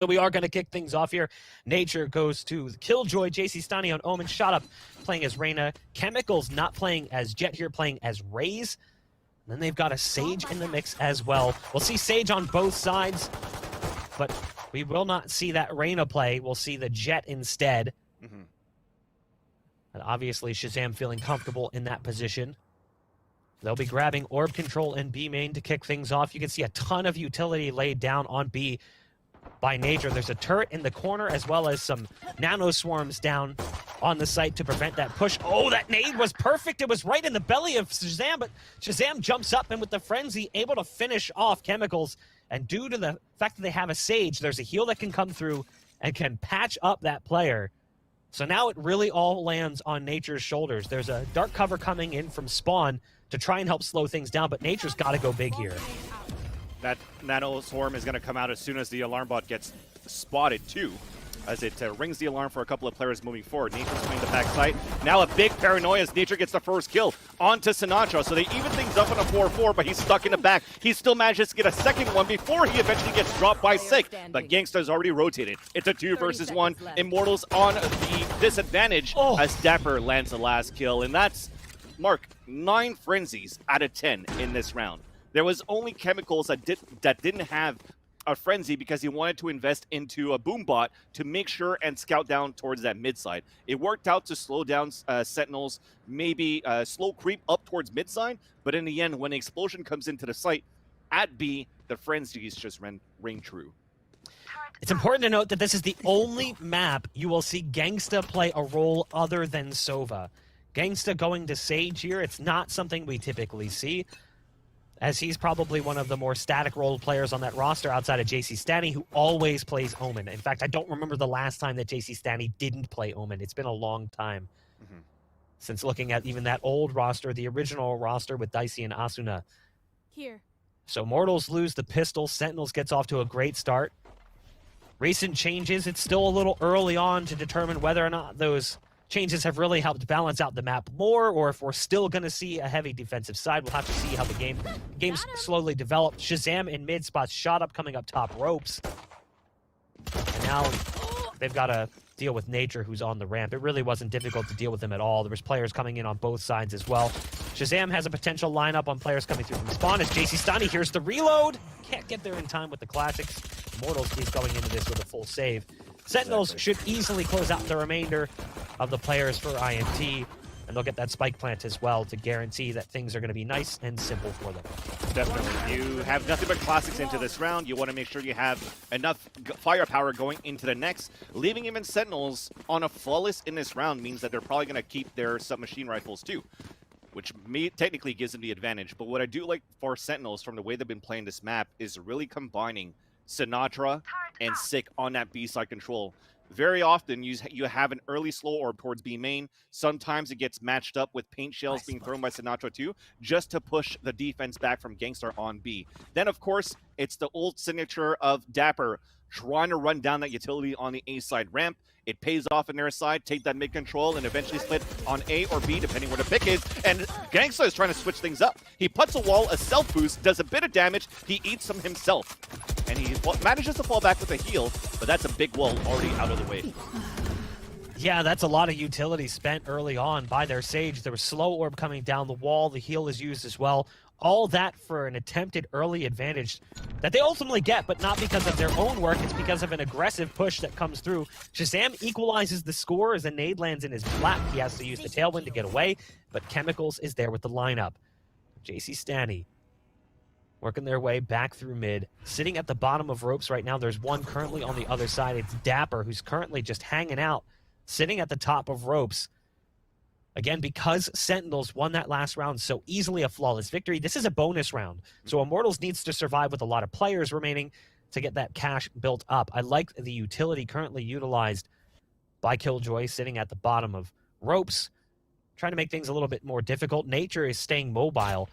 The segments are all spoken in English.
So we are going to kick things off here. Nature goes to Killjoy, jcstani on Omen, shot up playing as Reyna, Chemicals not playing as Jet here, playing as Raze. And then they've got a Sage in the mix as well. We'll see Sage on both sides, but we will not see that Reyna play. We'll see the Jet instead. And obviously shahzam feeling comfortable in that position. They'll be grabbing orb control in B main to kick things off. You can see a ton of utility laid down on B by Nature. There's a turret in the corner as well as some nano swarms down on the site to prevent that push. Oh, that nade was perfect. It was right in the belly of shahzam, but shahzam jumps up and with the frenzy able to finish off Chemicals. And due to the fact that they have a Sage, there's a heal that can come through and can patch up that player. So now it really all lands on Nature's shoulders. There's a dark cover coming in from spawn to try and help slow things down, but Nature's got to go big here. That nano swarm is going to come out as soon as the alarm bot gets spotted too, as it rings the alarm for a couple of players moving forward. Nature's playing the backside. Now a big paranoia as Nature gets the first kill onto Sinatraa. So they even things up on a 4-4, but he's stuck in the back. He still manages to get a second one before he eventually gets dropped by Sick. But Genghsta's already rotated. It's a 2 versus 1. Immortals on the disadvantage as dapr lands the last kill. And that's, Mark, 9 frenzies out of 10 in this round. There was only Chemicals that didn't have a frenzy because he wanted to invest into a boom bot to make sure and scout down towards that mid side. It worked out to slow down Sentinels, maybe slow creep up towards mid side, but in the end, when the explosion comes into the site at B, the frenzies just ring true. It's important to note that this is the only map you will see Genghsta play a role other than Sova. Genghsta going to Sage here, it's not something we typically see, as he's probably one of the more static role players on that roster outside of jcstani, who always plays Omen. In fact, I don't remember the last time that jcstani didn't play Omen. It's been a long time since looking at even that old roster, the original roster with Dicey and Asuna. Here. So Mortals lose the pistol. Sentinels gets off to a great start. Recent changes, it's still a little early on to determine whether or not those changes have really helped balance out the map more, or if we're still going to see a heavy defensive side. We'll have to see how the game's slowly developed. shahzam in mid spots, shot up coming up top ropes. And now they've got to deal with Nature, who's on the ramp. It really wasn't difficult to deal with him at all. There was players coming in on both sides as well. shahzam has a potential lineup on players coming through from spawn as jcstani here's the reload. Can't get there in time with the classics. Immortals is going into this with a full save. Sentinels should easily close out the remainder of the players for INT, and they'll get that spike plant as well to guarantee that things are going to be nice and simple for them. Definitely. You have nothing but classics into this round. You want to make sure you have enough firepower going into the next. Leaving even Sentinels on a flawless in this round means that they're probably going to keep their submachine rifles too, which technically gives them the advantage. But what I do like for Sentinels from the way they've been playing this map is really combining Sinatraa and Sick on that B-side control. Very often you have an early slow orb towards B main. Sometimes it gets matched up with paint shells being thrown by Sinatraa too, just to push the defense back from Genghsta on B. Then of course, it's the old signature of dapr trying to run down that utility on the A side ramp. It pays off on their side, take that mid control, and eventually split on A or B, depending where the pick is. And Genghsta is trying to switch things up. He puts a wall, a self boost, does a bit of damage, he eats some himself. And he manages to fall back with a heal, but that's a big wall already out of the way. Yeah, that's a lot of utility spent early on by their Sage. There was slow orb coming down the wall, the heal is used as well. All that for an attempted early advantage that they ultimately get, but not because of their own work, it's because of an aggressive push that comes through. shahzam equalizes the score as a nade lands in his lap. He has to use the tailwind to get away, but Chemicals is there with the lineup. jcstani working their way back through mid, sitting at the bottom of ropes right now. There's one currently on the other side. It's dapr, who's currently just hanging out, sitting at the top of ropes. Again, because Sentinels won that last round so easily, a flawless victory, this is a bonus round. So Immortals needs to survive with a lot of players remaining to get that cash built up. I like the utility currently utilized by Killjoy, sitting at the bottom of ropes, trying to make things a little bit more difficult. Nature is staying mobile.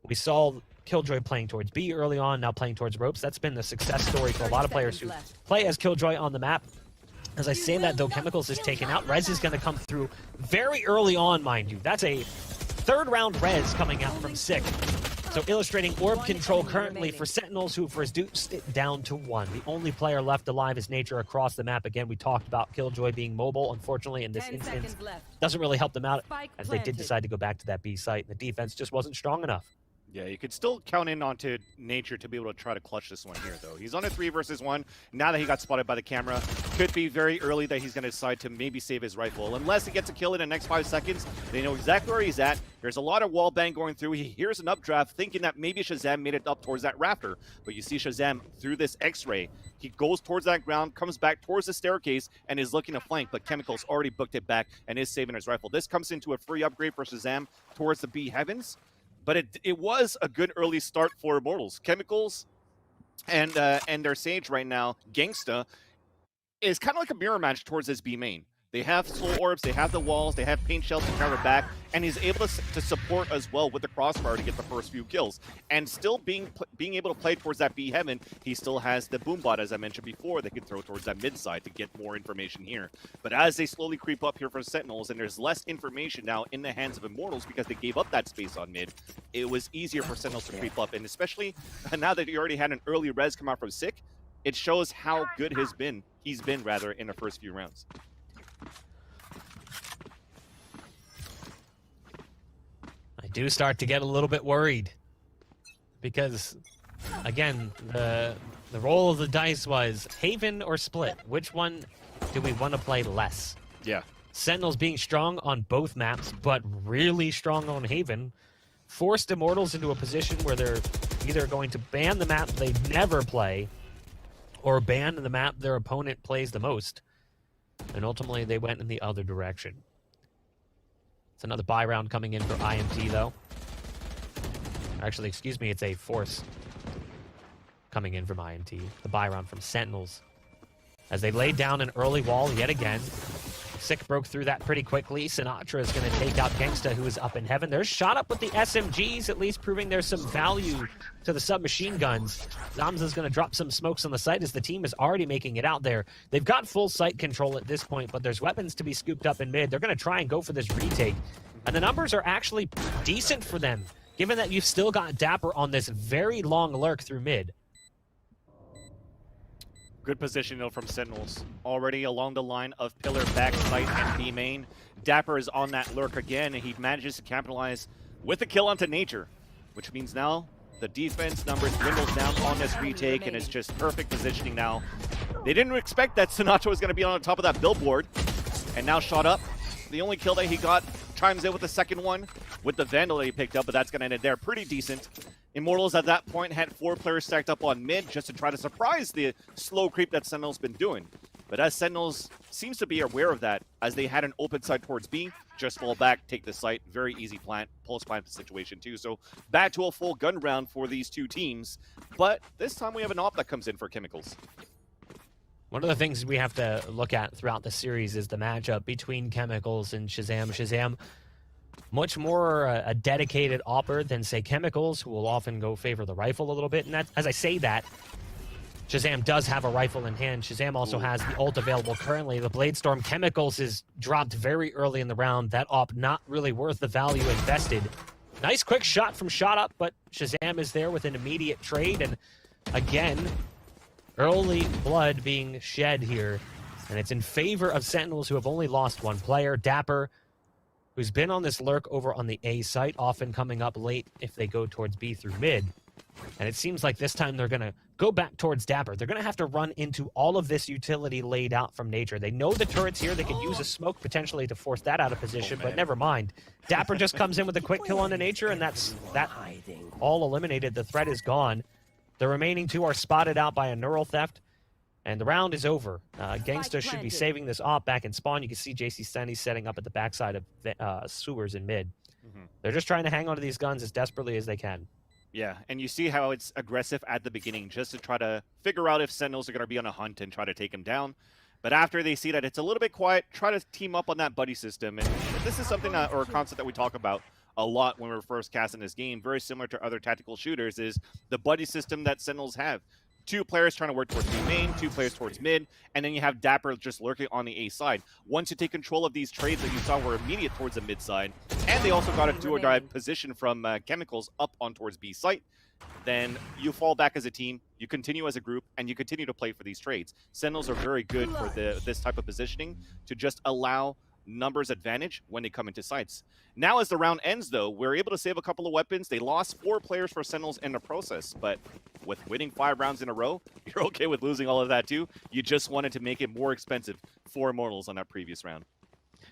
We saw Killjoy playing towards B early on, now playing towards ropes. That's been the success story for a lot of players who play as Killjoy on the map. As I say that, though, Chemicals is taken out. Rez is going to come through very early on, mind you. That's a third round Rez coming out from Sick. So illustrating orb control currently for Sentinels, who have reduced it down to 1. The only player left alive is Nature across the map. Again, we talked about Killjoy being mobile. Unfortunately, in this instance, doesn't really help them out, as they did decide to go back to that B site. The defense just wasn't strong enough. Yeah, you could still count in onto Nature to be able to try to clutch this one here, though. He's on a 3 versus 1. Now that he got spotted by the camera, could be very early that he's going to decide to maybe save his rifle. Unless he gets a kill in the next 5 seconds, they know exactly where he's at. There's a lot of wall bang going through. He hears an updraft, thinking that maybe Shahzam made it up towards that rafter. But you see Shahzam through this X-ray. He goes towards that ground, comes back towards the staircase, and is looking to flank. But Chemicals already booked it back and is saving his rifle. This comes into a free upgrade for Shahzam towards the B heavens. But it was a good early start for Immortals. Chemicals and their Sage right now, Genghsta, is kind of like a mirror match towards this B main. They have soul orbs, they have the walls, they have paint shells to counter back, and he's able to support as well with the crossfire to get the first few kills. And still being able to play towards that B heaven, he still has the boombot, as I mentioned before, they can throw towards that mid side to get more information here. But as they slowly creep up here for Sentinels, and there's less information now in the hands of Immortals because they gave up that space on mid, it was easier for Sentinels to creep up. And especially now that he already had an early res come out from Sick, it shows how good he's been in the first few rounds. I do start to get a little bit worried because, again, the roll of the dice was Haven or Split. Which one do we want to play less? Yeah. Sentinels being strong on both maps, but really strong on Haven, forced Immortals into a position where they're either going to ban the map they never play or ban the map their opponent plays the most. And ultimately, they went in the other direction. It's another buy round coming in for IMT, though. Actually, excuse me, it's a force coming in from IMT. The buy round from Sentinels. As they laid down an early wall yet again. Sick broke through that pretty quickly. Sinatraa is going to take out Genghsta, who is up in heaven. They're shot up with the SMGs, at least proving there's some value to the submachine guns. Zombs is going to drop some smokes on the site as the team is already making it out there. They've got full site control at this point, but there's weapons to be scooped up in mid. They're going to try and go for this retake. And the numbers are actually decent for them, given that you've still got dapr on this very long lurk through mid. Good position, though, from Sentinels. Already along the line of pillar, back, site, and B main. dapr is on that lurk again, and he manages to capitalize with a kill onto Nature, which means now the defense numbers dwindles down on this retake, and it's just perfect positioning now. They didn't expect that Sinatraa was going to be on the top of that billboard, and now shot up. The only kill that he got chimes in with the second one with the Vandal that he picked up, but that's going to end it there. Pretty decent. Immortals at that point had 4 players stacked up on mid just to try to surprise the slow creep that Sentinels been doing. But as Sentinels seems to be aware of that, as they had an open side towards B, just fall back, take the site, very easy plant, pulse plant situation too. So back to a full gun round for these two teams, but this time we have an op that comes in for Chemicals. One of the things we have to look at throughout the series is the matchup between Chemicals and Shahzam. Shahzam, much more a dedicated opper than, say, Chemicals, who will often go favor the rifle a little bit. And that, as I say that, Shahzam does have a rifle in hand. Shahzam also has the ult available currently. The Bladestorm Chemicals is dropped very early in the round. That op not really worth the value invested. Nice quick shot from shot up, but Shahzam is there with an immediate trade. And again, early blood being shed here. And it's in favor of Sentinels, who have only lost 1 player. dapr, who's been on this lurk over on the A site, often coming up late if they go towards B through mid. And it seems like this time they're going to go back towards dapr. They're going to have to run into all of this utility laid out from Nature. They know the turret's here. They could use a smoke potentially to force that out of position, but never mind. dapr just comes in with a quick kill onto Nature, and that all eliminated. The threat is gone. The remaining 2 are spotted out by a neural theft, and the round is over. Genghsta should be saving this op back in spawn. You can see jcstani setting up at the backside of sewers in mid. They're just trying to hang on to these guns as desperately as they can. Yeah, and you see how it's aggressive at the beginning just to try to figure out if Sentinels are going to be on a hunt and try to take him down. But after they see that it's a little bit quiet, try to team up on that buddy system. And this is something that, or a concept that we talk about a lot when we're first casting this game, very similar to other tactical shooters, is the buddy system that Sentinels have. 2 players trying to work towards B main, 2 players towards mid, and then you have dapr just lurking on the A side. Once you take control of these trades that you saw were immediate towards the mid side, and they also got a do-or-die position from chemicals up on towards B site, then you fall back as a team, you continue as a group, and you continue to play for these trades. Sentinels are very good for this type of positioning to just allow numbers advantage when they come into sites. Now as the round ends though, we're able to save a couple of weapons. They lost 4 players for Sentinels in the process, but with winning 5 rounds in a row, you're okay with losing all of that too. You just wanted to make it more expensive for Immortals on that previous round.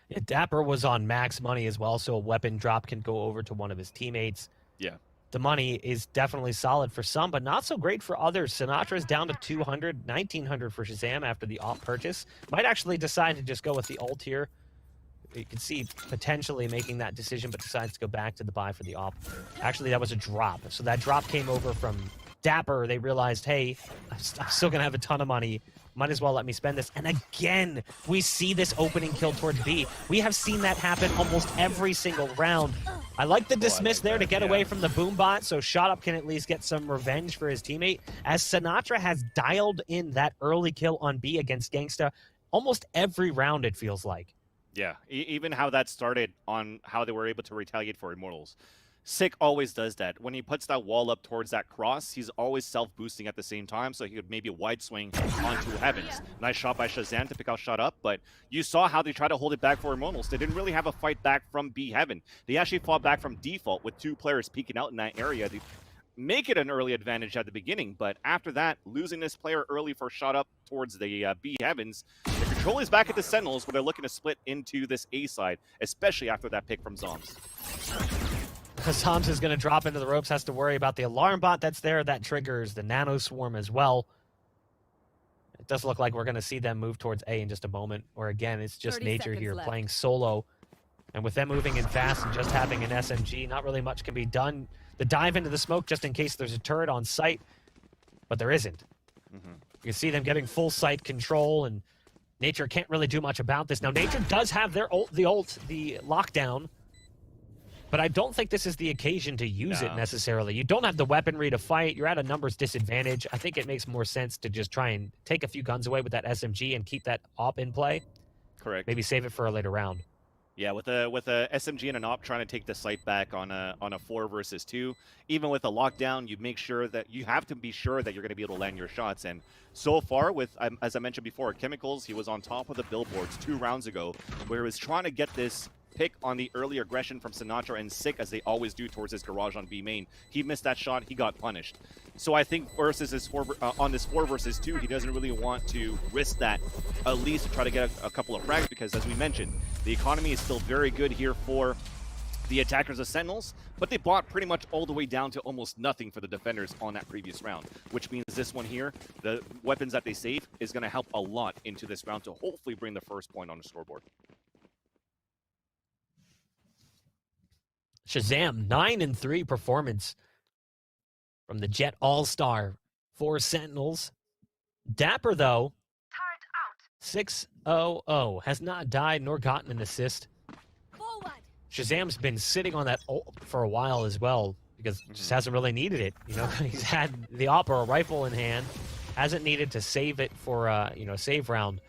Yeah, dapr was on max money as well, so a weapon drop can go over to one of his teammates. Yeah. The money is definitely solid for some, but not so great for others. Sinatraa is down to 200, 1900 for Shahzam after the op purchase. Might actually decide to just go with the ult here. You can see potentially making that decision, but decides to go back to the buy for the op. Actually, that was a drop. So that drop came over from dapr. They realized, hey, I'm still going to have a ton of money. Might as well let me spend this. And again, we see this opening kill towards B. We have seen that happen almost every single round. I like the dismiss there to get away from the boom bot, so ShotUp can at least get some revenge for his teammate, as Sinatraa has dialed in that early kill on B against Genghsta almost every round, it feels like. Yeah, even how that started on how they were able to retaliate for Immortals. Sick always does that. When he puts that wall up towards that cross, he's always self-boosting at the same time, so he could maybe wide swing onto Heavens. Nice shot by Shahzam to pick out ShotUp, but you saw how they tried to hold it back for Immortals. They didn't really have a fight back from B Heaven. They actually fought back from default with 2 players peeking out in that area. They make it an early advantage at the beginning, but after that, losing this player early for ShotUp towards the B Heavens, the control is back at the Sentinels, where they're looking to split into this A side, especially after that pick from Zombs. Zombs is going to drop into the ropes, has to worry about the alarm bot that's there. That triggers the nano swarm as well. It does look like we're going to see them move towards A in just a moment, or again, it's just nature here left. playing solo. And with them moving in fast and just having an SMG, not really much can be done. The dive into the smoke just in case there's a turret on site, but there isn't. You can see them getting full site control, and Nature can't really do much about this. Now, Nature does have their ult, the lockdown, but I don't think this is the occasion to use it necessarily. You don't have the weaponry to fight. You're at a numbers disadvantage. I think it makes more sense to just try and take a few guns away with that SMG and keep that op in play. Correct. Maybe save it for a later round. Yeah, with a SMG and an op trying to take the site back on a 4 versus 2, even with a lockdown, you make sure that you have to be sure that you're going to be able to land your shots. And so far, with as I mentioned before, Chemicals, he was on top of the billboards 2 rounds ago, where he was trying to get this pick on the early aggression from Sinatraa, and Sick, as they always do towards his garage on B main. He missed that shot, he got punished. So I think versus this on this 4 versus 2, he doesn't really want to risk that, at least to try to get a couple of frags, because as we mentioned, the economy is still very good here for the attackers of Sentinels, but they bought pretty much all the way down to almost nothing for the defenders on that previous round, which means this one here, the weapons that they save, is going to help a lot into this round to hopefully bring the first point on the scoreboard. Shahzam, 9-3 performance from the Jet All-Star for Sentinels. dapr, though, 6-0-0, has not died nor gotten an assist. Forward. Shahzam's been sitting on that ult for a while as well, because just hasn't really needed it. You know, he's had the op or a rifle in hand, hasn't needed to save it for a save round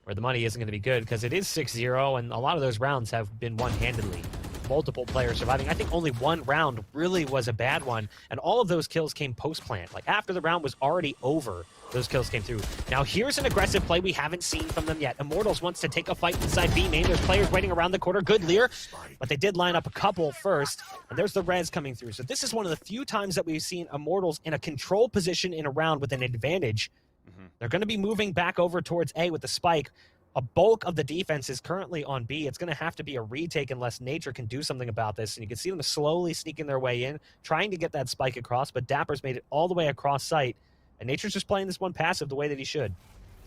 where the money isn't going to be good, because it is 6-0, and a lot of those rounds have been won handedly. Multiple players surviving. I think only one round really was a bad one, and all of those kills came post-plant. Like, after the round was already over, those kills came through. Now, here's an aggressive play we haven't seen from them yet. Immortals wants to take a fight inside B main. There's players waiting around the corner. Good leer, but they did line up a couple first, and there's the res coming through. So this is one of the few times that we've seen Immortals in a control position in a round with an advantage. They're going to be moving back over towards A with the spike. A bulk of the defense is currently on B. It's going to have to be a retake unless Nature can do something about this. And you can see them slowly sneaking their way in, trying to get that spike across, but dapr's made it all the way across site. And Nature's just playing this one passive the way that he should.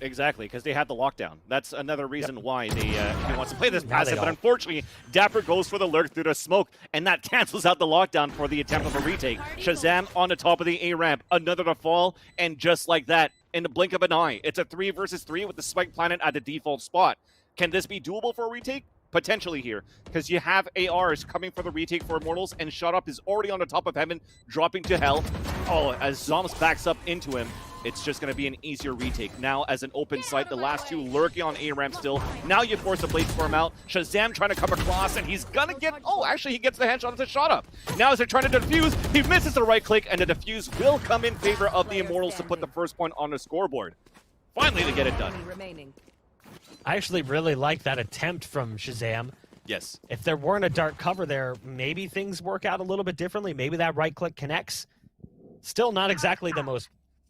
Exactly, because they had the lockdown. That's another reason why he wants to play this Now passive. But unfortunately, dapr goes for the lurk through the smoke, and that cancels out the lockdown for the attempt of a retake. Shahzam on the top of the A ramp, another to fall, and just like that, in the blink of an eye, it's a 3 versus 3 with the spike planet at the default spot. Can this be doable for a retake? potentially here, because you have ARs coming for the retake for Immortals, and Shut Up is already on the top of heaven, dropping to hell. Oh, as Zombs backs up into him, it's just going to be an easier retake. Now, as an open sight, the last two lurking on A-ramp still. Now you force the Blade Storm out. Shahzam trying to come across, and he's going to get... Oh, actually, he gets the headshot of the Shot Up. Now, as they're trying to defuse, he misses the right click, and the defuse will come in favor of the Immortals to put the first point on the scoreboard. Finally, to get it done. I actually really like that attempt from Shahzam. Yes. If there weren't a dark cover there, maybe things work out a little bit differently. Maybe that right click connects. Still not exactly the most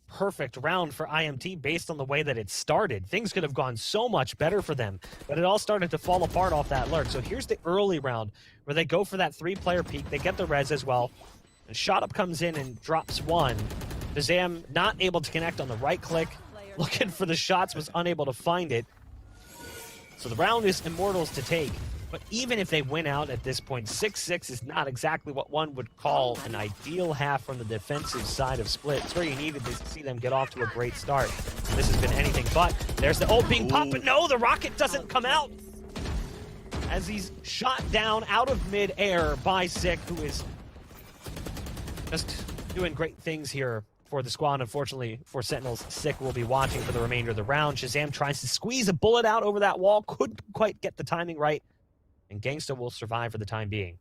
perfect round for IMT based on the way that it started. Things could have gone so much better for them, but it all started to fall apart off that lurk. So here's the early round where they go for that 3-player peek. They get the res as well. And Shot Up comes in and drops one. Shahzam not able to connect on the right click. Looking for the shots, was unable to find it. So the round is Immortals to take. But even if they win out at this point, 6-6 is not exactly what one would call an ideal half from the defensive side of Split. It's where you needed to see them get off to a great start. And this has been anything but. There's the ult being popped, but no, the rocket doesn't come out. As he's shot down out of mid-air by Sick, who is just doing great things here for the squad. Unfortunately for Sentinels, Sick will be watching for the remainder of the round. Shahzam tries to squeeze a bullet out over that wall, couldn't quite get the timing right. And Genghsta will survive for the time being.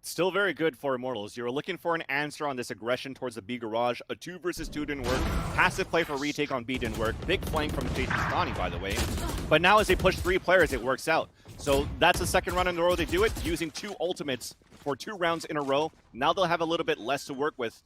Still very good for Immortals. You were looking for an answer on this aggression towards the B garage. A 2 versus 2 didn't work. Passive play for retake on B didn't work. Big flank from jcstani, by the way. But now as they push 3 players, it works out. So that's the second round in a row they do it, using 2 ultimates for 2 rounds in a row. Now they'll have a little bit less to work with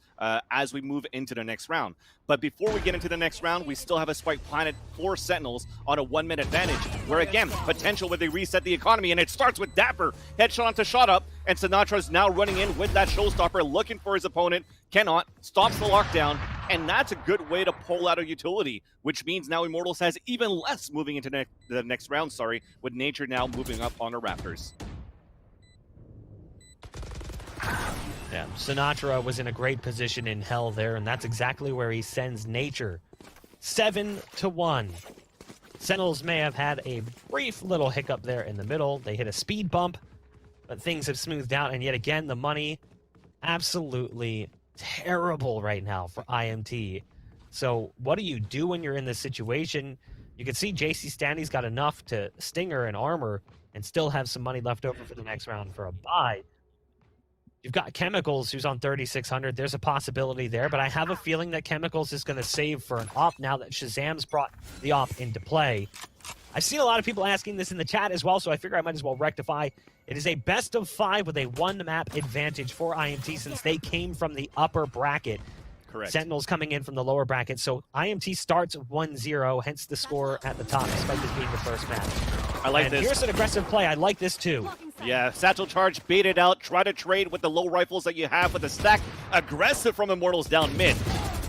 as we move into the next round. But before we get into the next round, we still have a Spike Planet for Sentinels on a 1-minute advantage, where again, potential where they reset the economy, and it starts with dapr. Headshot onto Shot Up, and Sinatra's now running in with that showstopper, looking for his opponent. Cannot, stops the lockdown, and that's a good way to pull out a utility, which means now Immortals has even less moving into the next round, with Nature now moving up on the Raptors. Yeah, Sinatraa was in a great position in hell there, and that's exactly where he sends Nature. 7-1. Sentinels may have had a brief little hiccup there in the middle. They hit a speed bump, but things have smoothed out, and yet again, the money absolutely terrible right now for IMT. So what do you do when you're in this situation? You can see jcstani's got enough to stinger and armor and still have some money left over for the next round for a buy. You've got Chemicals, who's on 3,600. There's a possibility there, but I have a feeling that Chemicals is going to save for an op now that Shahzam's brought the op into play. I've seen a lot of people asking this in the chat as well, so I figure I might as well rectify. It is a best of 5 with a 1-map advantage for IMT since they came from the upper bracket. Correct. Sentinels coming in from the lower bracket, so IMT starts 1-0, hence the score at the top, despite this being the first match. I like this. Here's an aggressive play. I like this too. Yeah, Satchel Charge, bait it out, try to trade with the low rifles that you have with the stack. Aggressive from Immortals down mid.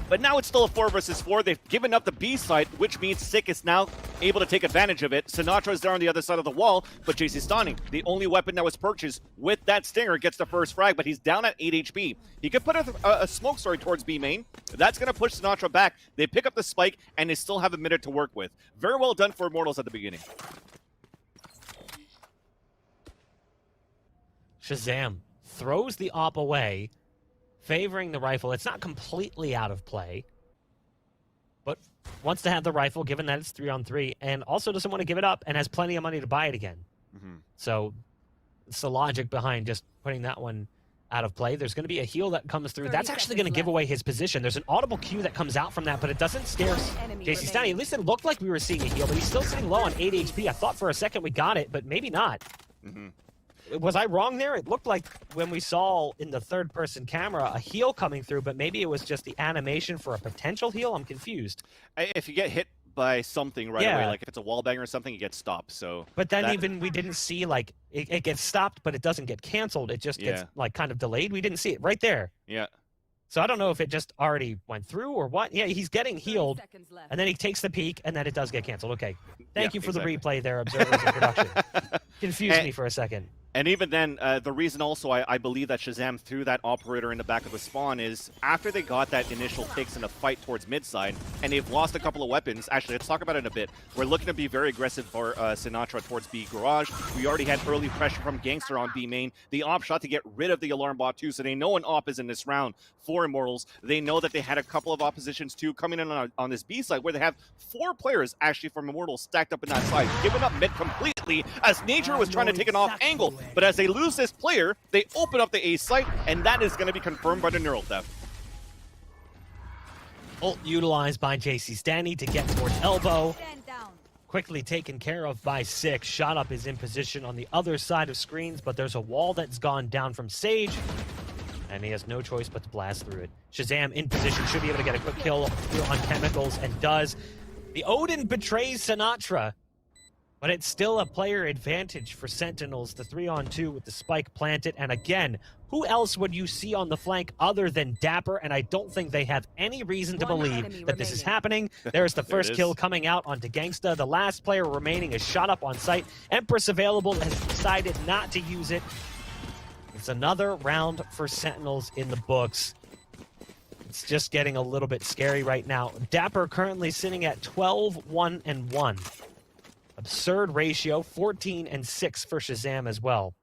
But now it's still a 4 versus 4. They've given up the B site, which means Sick is now able to take advantage of it. Sinatraa is there on the other side of the wall, but jcstani, the only weapon that was purchased with that stinger, gets the first frag, but he's down at 8 HP. He could put a smoke story towards B main. That's going to push Sinatraa back. They pick up the spike, and they still have a minute to work with. Very well done for Immortals at the beginning. Shahzam throws the op away, favoring the rifle. It's not completely out of play, but wants to have the rifle given that it's 3-on-3, and also doesn't want to give it up and has plenty of money to buy it again. So it's the logic behind just putting that one out of play. There's going to be a heal that comes through. That's actually going to give away his position. There's an audible cue that comes out from that, but it doesn't scare jcstani. At least it looked like we were seeing a heal, but he's still sitting low on 8 HP. I thought for a second we got it, but maybe not. Was I wrong there? It looked like when we saw in the third-person camera a heal coming through, but maybe it was just the animation for a potential heal? I'm confused. If you get hit by something away, like if it's a wall banger or something, you get stopped. So, but then even we didn't see, like, it gets stopped, but it doesn't get canceled. It just gets, like, kind of delayed. We didn't see it right there. Yeah. So I don't know if it just already went through or what. Yeah, he's getting healed, and then he takes the peek, and then it does get canceled. Okay. Thank you for the replay there, observers in production. Confused me for a second. And even then, the reason also I believe that Shahzam threw that operator in the back of the spawn is after they got that initial picks in a fight towards mid side, and they've lost a couple of weapons. Actually, let's talk about it in a bit. We're looking to be very aggressive for Sinatraa towards B garage. We already had early pressure from Genghsta on B main. The op shot to get rid of the alarm bot too, so they know an op is in this round for Immortals. They know that they had a couple of oppositions too coming in on this B side where they have 4 players actually from Immortals stacked up in that side, giving up mid completely as Nature was trying to take an off angle. But as they lose this player, they open up the A site, and that is going to be confirmed by the neural theft. Ult utilized by jcstani to get towards elbow. Quickly taken care of by 6. Shot up is in position on the other side of screens, but there's a wall that's gone down from Sage, and he has no choice but to blast through it. Shahzam in position, should be able to get a quick kill on Chemicals, and does. The Odin betrays Sinatraa, but it's still a player advantage for Sentinels, the 3-on-2 with the spike planted. And again, who else would you see on the flank other than dapr? And I don't think they have any reason to believe that this is happening. There's the first kill coming out onto genghsta. The last player remaining is shot up on site. Empress available, has decided not to use it. It's another round for Sentinels in the books. It's just getting a little bit scary right now. dapr currently sitting at 12-1-1. Absurd ratio, 14-6 for Shahzam as well.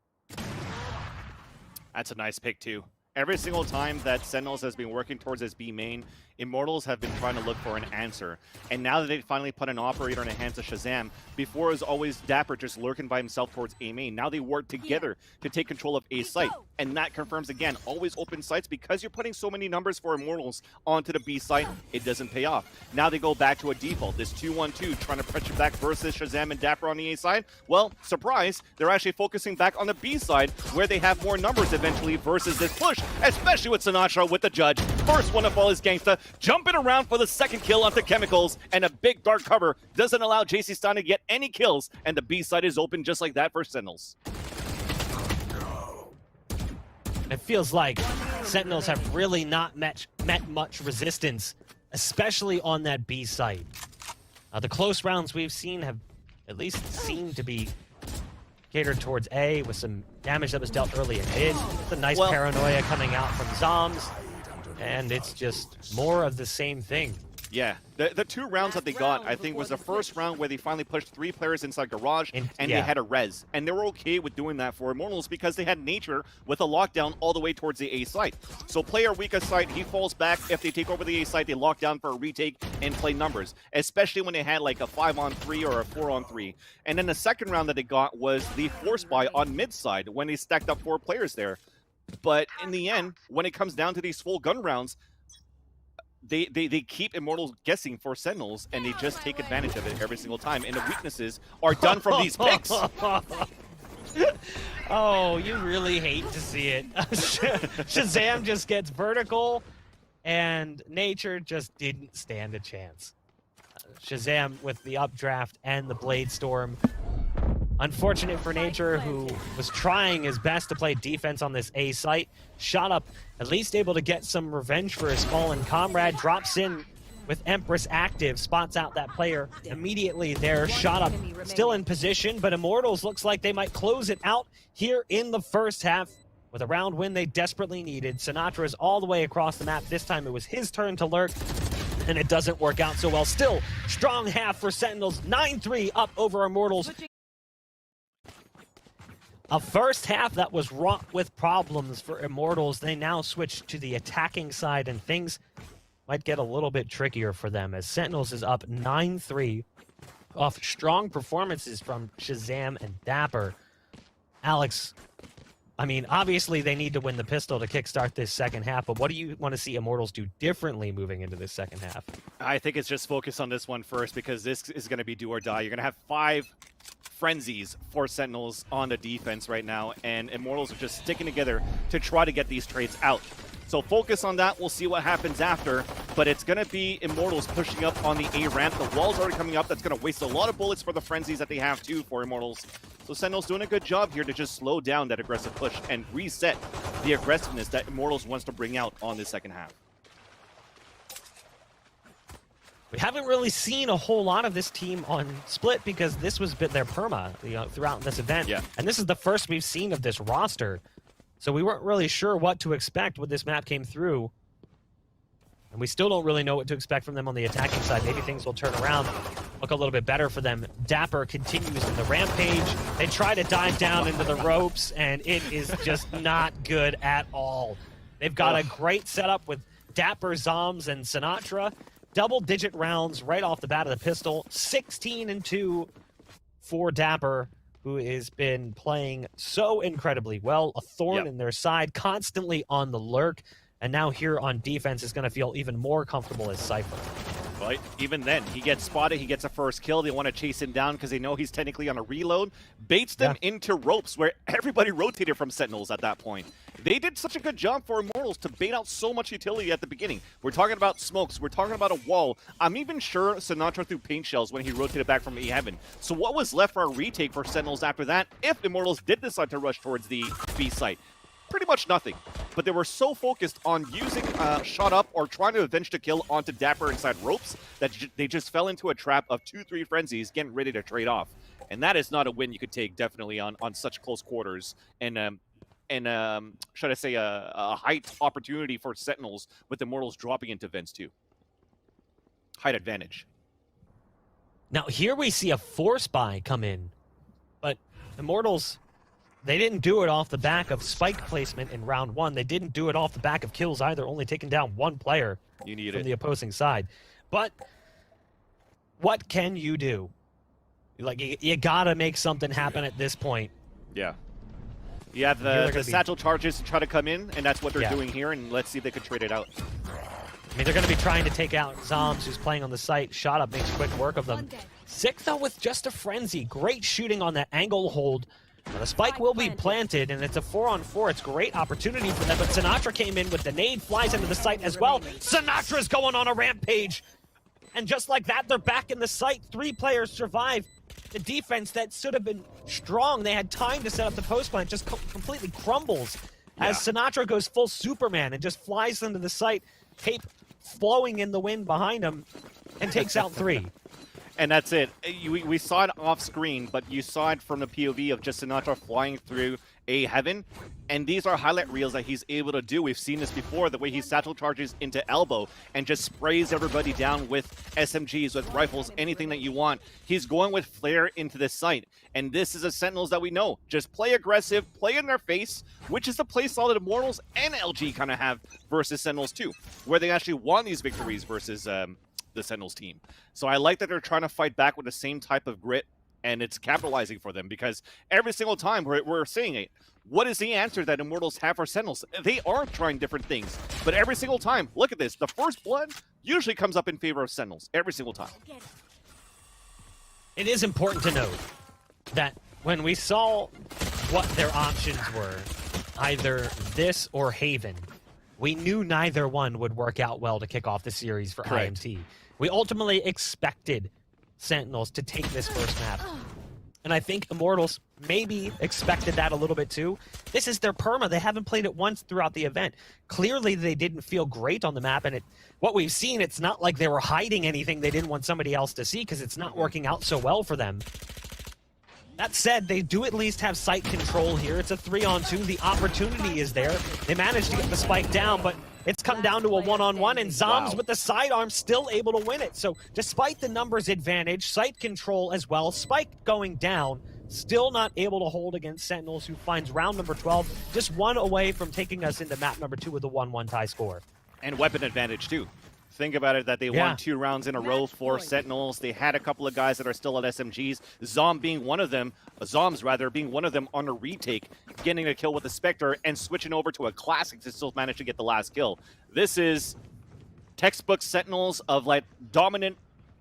That's a nice pick too. Every single time that Sentinels has been working towards his B main, Immortals have been trying to look for an answer. And now that they finally put an operator in the hands of Shahzam, before it was always dapr just lurking by himself towards A main. Now they work together to take control of A site. And that confirms again, always open sites, because you're putting so many numbers for Immortals onto the B site, it doesn't pay off. Now they go back to a default, this 2-1-2, trying to pressure back versus Shahzam and dapr on the A side. Well, surprise, they're actually focusing back on the B side, where they have more numbers eventually versus this push, especially with Sinatraa with the judge. First one to fall is Genghsta, jumping around for the second kill onto Chemicals, and a big dark cover doesn't allow jcstani to get any kills, and the B side is open just like that for Sentinels. It feels like Sentinels have really not met much resistance, especially on that B site. The close rounds we've seen have at least seemed to be catered towards A, with some damage that was dealt early in mid. It's a nice paranoia coming out from zombs, and it's just more of the same thing. Yeah, the 2 rounds that they got, I think, was the first round where they finally pushed 3 players inside garage, and they had a res. And they were okay with doing that for Immortals because they had Nature with a lockdown all the way towards the A site. So player weakest site, he falls back. If they take over the A site, they lock down for a retake and play numbers, especially when they had like a 5-on-3 or a 4-on-3. And then the second round that they got was the force buy on mid side when they stacked up 4 players there. But in the end, when it comes down to these full gun rounds, they keep Immortals guessing for Sentinels, and they just take advantage of it every single time. And the weaknesses are done from these picks. Oh, you really hate to see it. Shahzam just gets vertical, and Nature just didn't stand a chance. Shahzam with the updraft and the Blade Storm. Unfortunate for Nature, who was trying his best to play defense on this A site. Shot up, at least able to get some revenge for his fallen comrade. Drops in with Empress active, spots out that player immediately there. Shot up, still in position, but Immortals looks like they might close it out here in the first half with a round win they desperately needed. Sinatraa is all the way across the map. This time it was his turn to lurk, and it doesn't work out so well. Still, strong half for Sentinels, 9-3 up over Immortals. A first half that was wrought with problems for Immortals. They now switch to the attacking side, and things might get a little bit trickier for them as Sentinels is up 9-3 off strong performances from Shahzam and dapr. Alex, I mean, obviously they need to win the pistol to kickstart this second half, but what do you want to see Immortals do differently moving into this second half? I think it's just focus on this one first, because this is going to be do or die. You're going to have 5 frenzies for Sentinels on the defense right now, and Immortals are just sticking together to try to get these trades out. So focus on that. We'll see what happens after, but it's going to be Immortals pushing up on the A ramp. The wall's already coming up. That's going to waste a lot of bullets for the frenzies that they have too for Immortals. So Sentinels doing a good job here to just slow down that aggressive push and reset the aggressiveness that Immortals wants to bring out on this second half. We haven't really seen a whole lot of this team on Split because this was their perma, throughout this event. Yeah. And this is the first we've seen of this roster. So we weren't really sure what to expect when this map came through. And we still don't really know what to expect from them on the attacking side. Maybe things will turn around, look a little bit better for them. dapr continues in the rampage. They try to dive down into the ropes, and it is just not good at all. They've got a great setup with dapr, zombs, and sinatraa. Double-digit rounds right off the bat of the pistol. 16-2 for dapr, who has been playing so incredibly well. A thorn in their side, constantly on the lurk. And now here on defense is going to feel even more comfortable as Cypher. Well, even then, he gets spotted, he gets a first kill, they want to chase him down because they know he's technically on a reload, baits them into ropes where everybody rotated from Sentinels at that point. They did such a good job for Immortals to bait out so much utility at the beginning. We're talking about smokes, we're talking about a wall. I'm even sure sinatraa threw paint shells when he rotated back from Heaven. So what was left for a retake for Sentinels after that if Immortals did decide to rush towards the B site? Pretty much nothing. But they were so focused on using shot up or trying to avenge the kill onto dapr inside ropes that they just fell into a trap of 2-3 frenzies getting ready to trade off. And that is not a win you could take definitely on such close quarters. And should I say a height opportunity for Sentinels with Immortals dropping into vents too. Height advantage. Now here we see a force buy come in, but Immortals, they didn't do it off the back of spike placement in round one. They didn't do it off the back of kills either, only taking down one player from the opposing side. But what can you do? Like, you gotta make something happen at this point. Yeah. You have the satchel charges to try to come in, and that's what they're doing here, and let's see if they can trade it out. I mean, they're going to be trying to take out Zombs, who's playing on the site. Shot Up makes quick work of them. Sick, though, with just a frenzy. Great shooting on that angle hold. Now, the spike will be planted, and it's a 4-on-4. It's a great opportunity for them, but sinatraa came in with the nade, flies into the site as well. Sinatra's going on a rampage. And just like that, they're back in the site. 3 players survive. The defense that should have been strong, they had time to set up the post plant, just completely crumbles as sinatraa goes full Superman and just flies into the site, tape flowing in the wind behind him, and takes out 3. And that's it. We saw it off screen, but you saw it from the POV of just sinatraa flying through a Heaven. And these are highlight reels that he's able to do. We've seen this before, the way he satchel charges into elbow and just sprays everybody down with SMGs, with rifles, anything that you want. He's going with flare into this site. And this is a Sentinels that we know. Just play aggressive, play in their face, which is the play style that Immortals and LG kind of have versus Sentinels too, where they actually won these victories versus the Sentinels team. So I like that they're trying to fight back with the same type of grit, and it's capitalizing for them because every single time we're seeing it. What is the answer that Immortals have for Sentinels? They are trying different things, but every single time, look at this. The first blood usually comes up in favor of Sentinels every single time. It is important to note that when we saw what their options were, either this or Haven, we knew neither one would work out well to kick off the series for IMT. We ultimately expected Sentinels to take this first map. And I think Immortals maybe expected that a little bit too. This is their perma. They haven't played it once throughout the event. Clearly, they didn't feel great on the map. And what we've seen, it's not like they were hiding anything they didn't want somebody else to see because it's not working out so well for them. That said, they do at least have site control here. It's a 3-on-2. The opportunity is there. They managed to get the spike down, but it's come down to a 1-on-1, and Zombs with the sidearm still able to win it. So despite the numbers advantage, site control as well, spike going down, still not able to hold against Sentinels, who finds round number 12, just 1 away from taking us into map number 2 with a 1-1 tie score. And weapon advantage too. Think about it, that they won 2 rounds in a row for Sentinels. They had a couple of guys that are still at SMGs. Zombs being one of them on a retake, getting a kill with the Spectre and switching over to a classic to still manage to get the last kill. This is textbook Sentinels of like dominant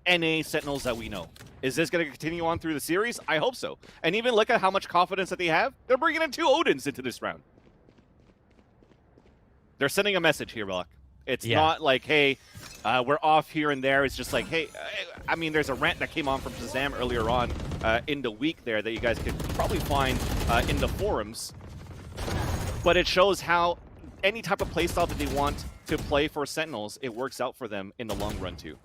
NA Sentinels that we know. Is this going to continue on through the series? I hope so. And even look at how much confidence that they have. They're bringing in 2 Odins into this round. They're sending a message here, Rock. It's not like, hey, we're off here and there. It's just like, hey, I mean, there's a rant that came on from Shahzam earlier on in the week there that you guys could probably find in the forums. But it shows how any type of playstyle that they want to play for Sentinels, it works out for them in the long run too.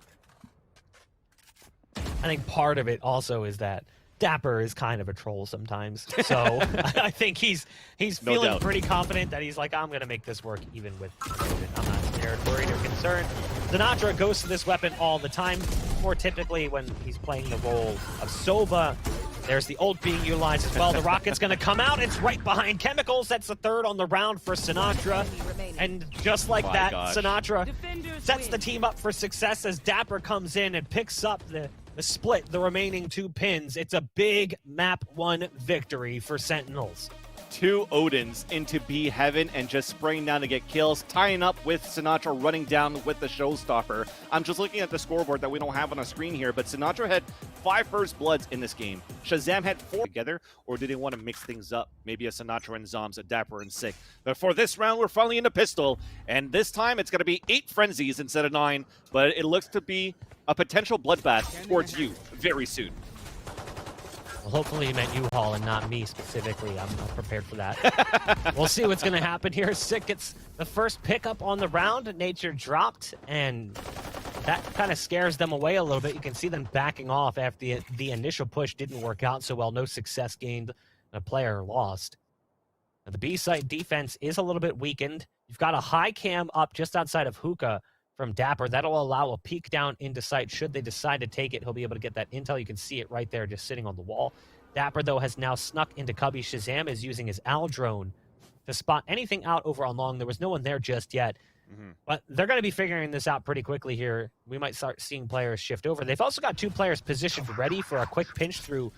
I think part of it also is that dapr is kind of a troll sometimes. So I think he's feeling doubt. pretty confident that he's like, I'm going to make this work even with Odin. I'm not scared, worried, or concerned. Sinatraa goes to this weapon all the time, more typically when he's playing the role of Sova. There's the ult being utilized as well. The rocket's going to come out. It's right behind Chemicals. That's the third on the round for Sinatraa. And just like that, Sinatraa sets the team up for success as dapr comes in and picks up the split, the remaining 2 pins. It's a big map 1 victory for Sentinels. 2 Odins into B heaven and just spraying down to get kills, tying up with Sinatraa running down with the showstopper. I'm just looking at the scoreboard that we don't have on a screen here, but Sinatraa had 5 first bloods in this game. Shahzam had 4 together, or did they want to mix things up? Maybe a Sinatraa and Zombs, a dapr and Sick. But for this round, we're finally into pistol, and this time it's going to be 8 frenzies instead of 9, but it looks to be a potential bloodbath towards you very soon. Well, hopefully you meant U-Haul and not me specifically. I'm not prepared for that. We'll see what's going to happen here. Sick gets the first pickup on the round. Nature dropped, and that kind of scares them away a little bit. You can see them backing off after the initial push didn't work out so well. No success gained, and a player lost. Now, the B site defense is a little bit weakened. You've got a high cam up just outside of Hookah from dapr. That'll allow a peek down into sight. Should they decide to take it, he'll be able to get that intel. You can see it right there just sitting on the wall. Dapr, though, has now snuck into Cubby. Shahzam is using his Owl drone to spot anything out over on long. There was no one there just yet. But they're going to be figuring this out pretty quickly here. We might start seeing players shift over. They've also got 2 players positioned ready for a quick pinch through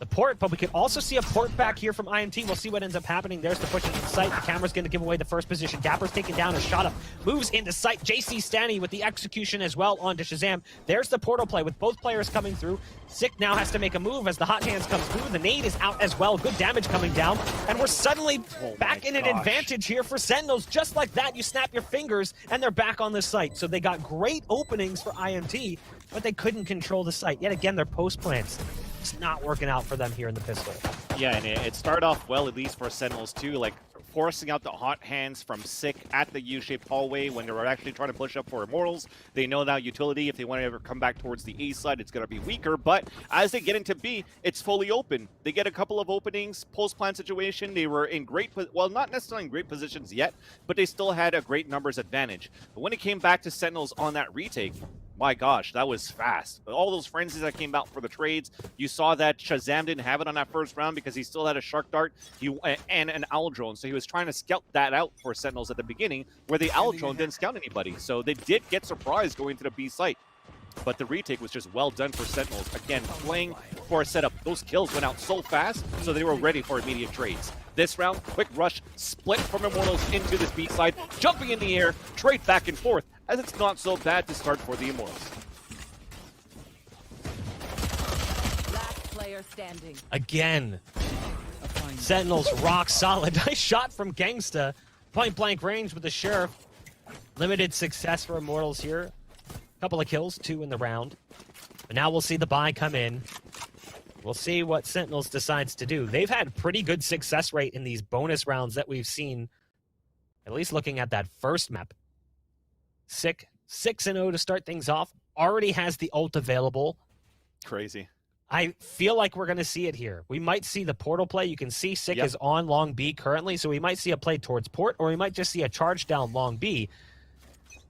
the port, but we could also see a port back here from IMT. We'll see what ends up happening. There's the push into sight. The camera's going to give away the first position. Dapr's taken down a shot up, moves into sight. jcstani with the execution as well onto Shahzam. There's the portal play with both players coming through. Sick now has to make a move as the hot hands comes through. The nade is out as well. Good damage coming down. And we're suddenly back in an advantage here for Sentinels. Just like that, you snap your fingers and they're back on the site. So they got great openings for IMT, but they couldn't control the site. Yet again, their post plants. It's not working out for them here in the pistol. Yeah, and it started off well, at least for Sentinels too, like forcing out the hot hands from Sick at the U-shaped hallway when they were actually trying to push up for Immortals. They know now utility, if they want to ever come back towards the A side, it's going to be weaker, but as they get into B, it's fully open. They get a couple of openings, post-plan situation. They were in great, well, not necessarily in great positions yet, but they still had a great numbers advantage. But when it came back to Sentinels on that retake, my gosh, that was fast. All those frenzies that came out for the trades, you saw that Shahzam didn't have it on that first round because he still had a Shark Dart and an Owl Drone. So he was trying to scout that out for Sentinels at the beginning, where the Owl Drone didn't scout anybody. So they did get surprised going to the B site. But the retake was just well done for Sentinels. Again, playing for a setup. Those kills went out so fast, so they were ready for immediate trades. This round, quick rush, split from Immortals into this B side, jumping in the air, trade back and forth, as it's not so bad to start for the Immortals. Last player standing. Again, Sentinels rock solid. Nice shot from Genghsta. Point blank range with the Sheriff. Limited success for Immortals here. Couple of kills, 2 in the round. But now we'll see the buy come in. We'll see what Sentinels decides to do. They've had pretty good success rate in these bonus rounds that we've seen, at least looking at that first map. Sick, 6-0 to start things off. Already has the ult available. Crazy. I feel like we're going to see it here. We might see the portal play. You can see Sick is on long B currently, so we might see a play towards port, or we might just see a charge down long B.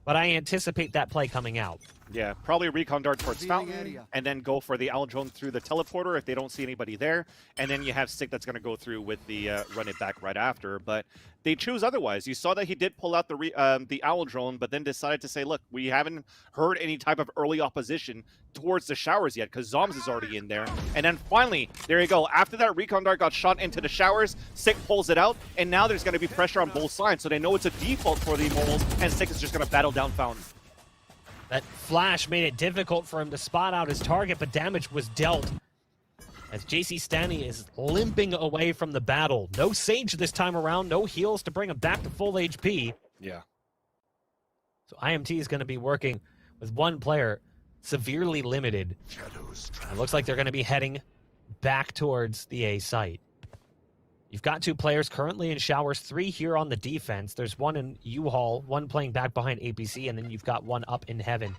But I anticipate that play coming out. Yeah, probably a recon dart towards Fountain, and then go for the Owl Drone through the teleporter if they don't see anybody there. And then you have Sick that's going to go through with the run it back right after. But they choose otherwise. You saw that he did pull out the Owl Drone, but then decided to say, look, we haven't heard any type of early opposition towards the showers yet, because Zombs is already in there. And then finally, there you go. After that recon dart got shot into the showers, Sick pulls it out, and now there's going to be pressure on both sides. So they know it's a default for the Immortals, and Sick is just going to battle down Fountain. That flash made it difficult for him to spot out his target, but damage was dealt. As jcstani is limping away from the battle. No Sage this time around, no heals to bring him back to full HP. Yeah. So IMT is going to be working with one player severely limited. It looks like they're going to be heading back towards the A site. You've got 2 players currently in showers, 3 here on the defense. There's 1 in U-Haul, 1 playing back behind APC, and then you've got 1 up in heaven.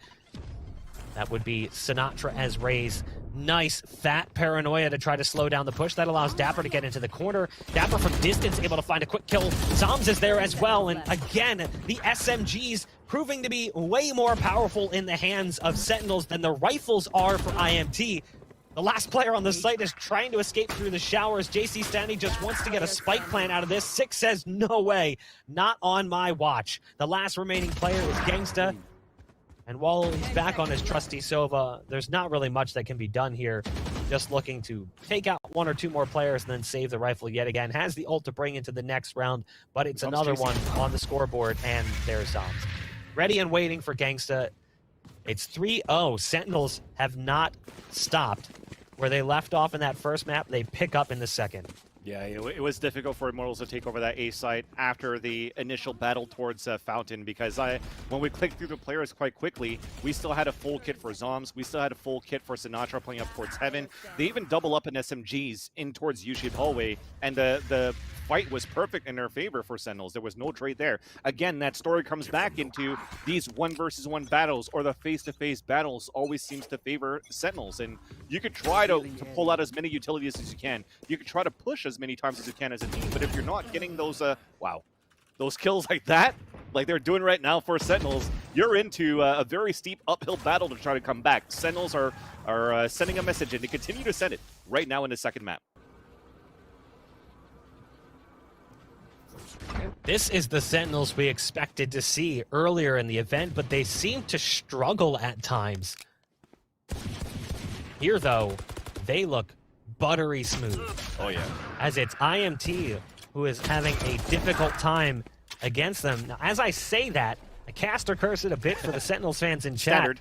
That would be Sinatraa as Raze Nice fat paranoia to try to slow down the push. That allows dapr to get into the corner. Dapr from distance able to find a quick kill. Zombs is there as well, and again, the SMGs proving to be way more powerful in the hands of Sentinels than the rifles are for IMT. The last player on the site is trying to escape through the showers. jcstani just wants to get a spike plan out of this. Six says, no way, not on my watch. The last remaining player is Genghsta. And while he's back on his trusty Sova, there's not really much that can be done here. Just looking to take out one or two more players and then save the rifle yet again. Has the ult to bring into the next round, but it's another one on the scoreboard, and there's Zombs. Ready and waiting for Genghsta. It's 3-0. Sentinels have not stopped. Where they left off in that first map, they pick up in the second. Yeah, it was difficult for Immortals to take over that A site after the initial battle towards Fountain, because when we clicked through the players quite quickly, we still had a full kit for Zombs, we still had a full kit for Sinatraa playing up towards Heaven. They even double up in SMGs in towards U-shaped hallway, and the fight was perfect in their favor for Sentinels. There was no trade there. Again, that story comes back into these 1-versus-1 battles, or the face-to-face battles always seems to favor Sentinels, and you could try to pull out as many utilities as you can. You could try to push as many times as you can as a team, but if you're not getting those those kills like that, like they're doing right now for Sentinels, you're into a very steep uphill battle to try to come back. Sentinels are sending a message, and they continue to send it right now in the second map. This is the Sentinels we expected to see earlier in the event, but they seem to struggle at times. Here, though, they look buttery smooth. Oh, yeah. As it's IMT who is having a difficult time against them. Now, as I say that, I cast or curse it a bit for the Sentinels fans in chat. Standard.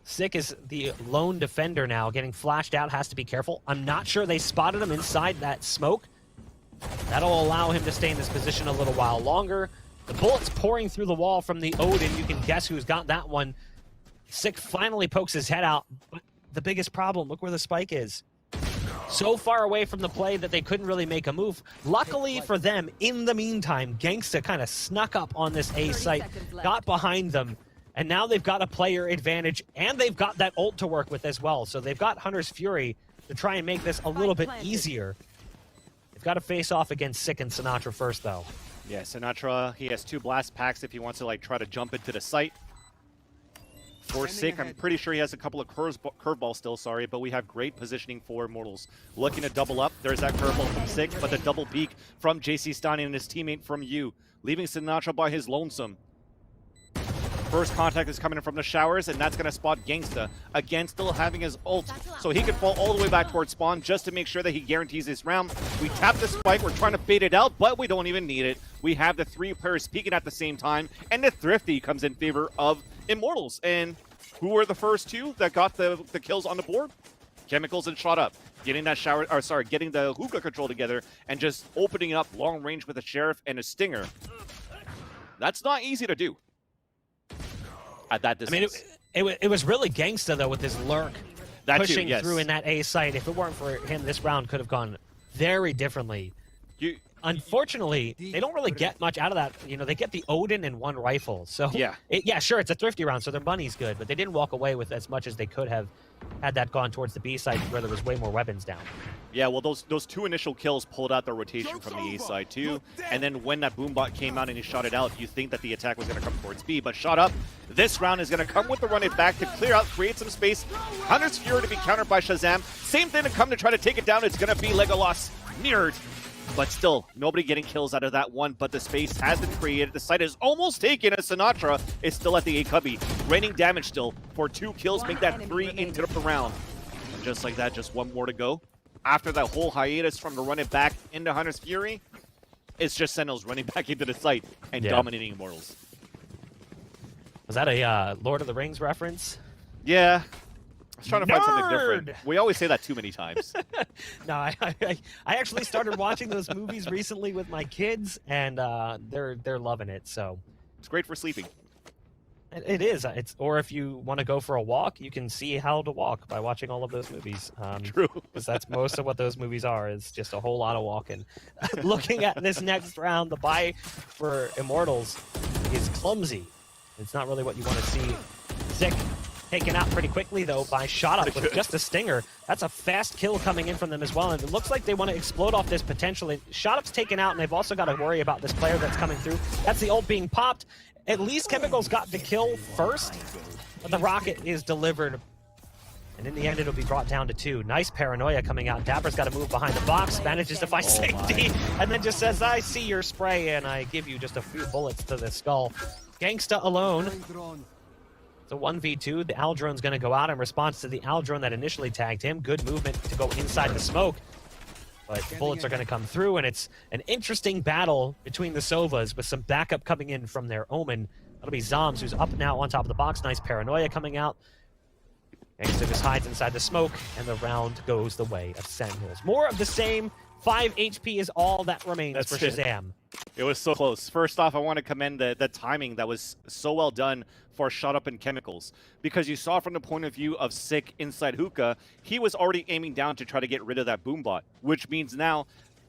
Sick is the lone defender now, getting flashed out, has to be careful. I'm not sure they spotted him inside that smoke. That'll allow him to stay in this position a little while longer. The bullets pouring through the wall from the Odin. You can guess who's got that one. Sick finally pokes his head out. But the biggest problem, look where the spike is. So far away from the play that they couldn't really make a move. Luckily for them, in the meantime, Genghsta kind of snuck up on this A site, got behind them, and now they've got a player advantage, and they've got that ult to work with as well. So they've got Hunter's Fury to try and make this a little bit easier. They've got to face off against Sick and Sinatraa first, though. Yeah, Sinatraa, he has 2 blast packs if he wants to like try to jump into the site. For Sick, I'm pretty sure he has a couple of curveballs still, sorry, but we have great positioning for Immortals. Looking to double up, there's that curveball from Sick, but the double peek from jcstani and his teammate from you, leaving Sinatraa by his lonesome. First contact is coming in from the showers, and that's going to spot Genghsta. Again, still having his ult, so he can fall all the way back towards spawn just to make sure that he guarantees his round. We tap the spike, we're trying to bait it out, but we don't even need it. We have the 3 players peeking at the same time, and the Thrifty comes in favor of Immortals. And who were the first 2 that got the kills on the board? Chemicals and Shot Up. Getting that getting the hookah control together, and just opening up long range with a Sheriff and a Stinger. That's not easy to do at that distance. I mean, it was really Genghsta, though, with his lurk pushing through in that A site. If it weren't for him, this round could have gone very differently. Unfortunately, they don't really get much out of that. You know, they get the Odin and 1 rifle. So, yeah, sure, it's a thrifty round, so their money's good, but they didn't walk away with as much as they could have had that gone towards the B side where there was way more weapons down. Yeah, well, those 2 initial kills pulled out the rotation from the A side too, and then when that boombot came out and he shot it out, you think that the attack was going to come towards B, but Shot Up, this round is going to come with the run it back to clear out, create some space. Hunter's Fury to be countered by Shahzam. Same thing to come to try to take it down. It's going to be Legolas mirrored. But still, nobody getting kills out of that one, but the space has been created. The site is almost taken as Sinatraa is still at the A cubby. Raining damage still for 2 kills, make that 3 into the round. And just like that, just 1 more to go. After that whole hiatus from the run it back into Hunter's Fury, it's just Sentinels running back into the site and dominating Immortals. Was that a Lord of the Rings reference? Yeah. I was trying to find something different. We always say that too many times. No, I actually started watching those movies recently with my kids, and they're loving it. So it's great for sleeping. It is. Or if you want to go for a walk, you can see how to walk by watching all of those movies. True. Because that's most of what those movies are, is just a whole lot of walking. Looking at this next round, the buy for Immortals is clumsy. It's not really what you want to see. Sick Taken out pretty quickly, though, by shot up with just a stinger. That's a fast kill coming in from them as well, and it looks like they want to explode off this potentially. Shot up's taken out, and they've also got to worry about this player that's coming through. That's the ult being popped. At least Chemicals got the kill first, but the rocket is delivered. And in the end, it'll be brought down to 2. Nice paranoia coming out. Dapr's got to move behind the box, manages to find safety, and then just says, I see your spray, and I give you just a few bullets to the skull. Genghsta alone. It's a 1v2. The Al drone's going to go out in response to the Al drone that initially tagged him. Good movement to go inside the smoke. But the bullets are going to come through, and it's an interesting battle between the Sovas with some backup coming in from their Omen. That'll be Zombs, who's up now on top of the box. Nice paranoia coming out. Genghsta just hides inside the smoke, and the round goes the way of Sentinels. More of the same. 5 HP is all that remains for Shazam. It was so close. First off, I want to commend the timing that was so well done for Shut Up and Chemicals. Because you saw from the point of view of Sick inside Hookah, he was already aiming down to try to get rid of that boombot. Which means now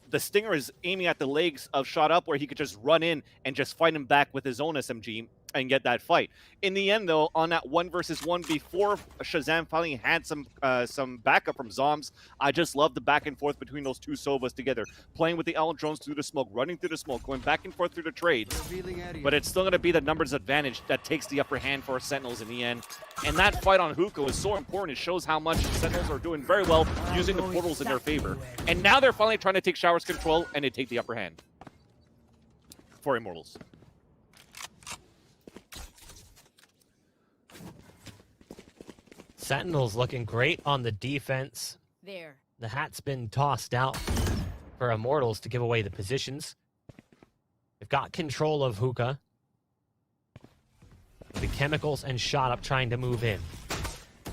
the Stinger is aiming at the legs of Shut Up, where he could just run in and just fight him back with his own SMG and get that fight. In the end, though, on that 1 versus 1, before Shazam finally had some backup from Zombs, I just love the back and forth between those two Sovas together, playing with the L drones through the smoke, running through the smoke, going back and forth through the trade. But it's still going to be the numbers advantage that takes the upper hand for Sentinels in the end. And that fight on Hookah is so important. It shows how much Sentinels are doing very well using the portals in their favor. And now they're finally trying to take Shower's control, and they take the upper hand for Immortals. Sentinels looking great on the defense. There. The hat's been tossed out for Immortals to give away the positions. They've got control of Hookah. The Chemicals and Shot Up trying to move in.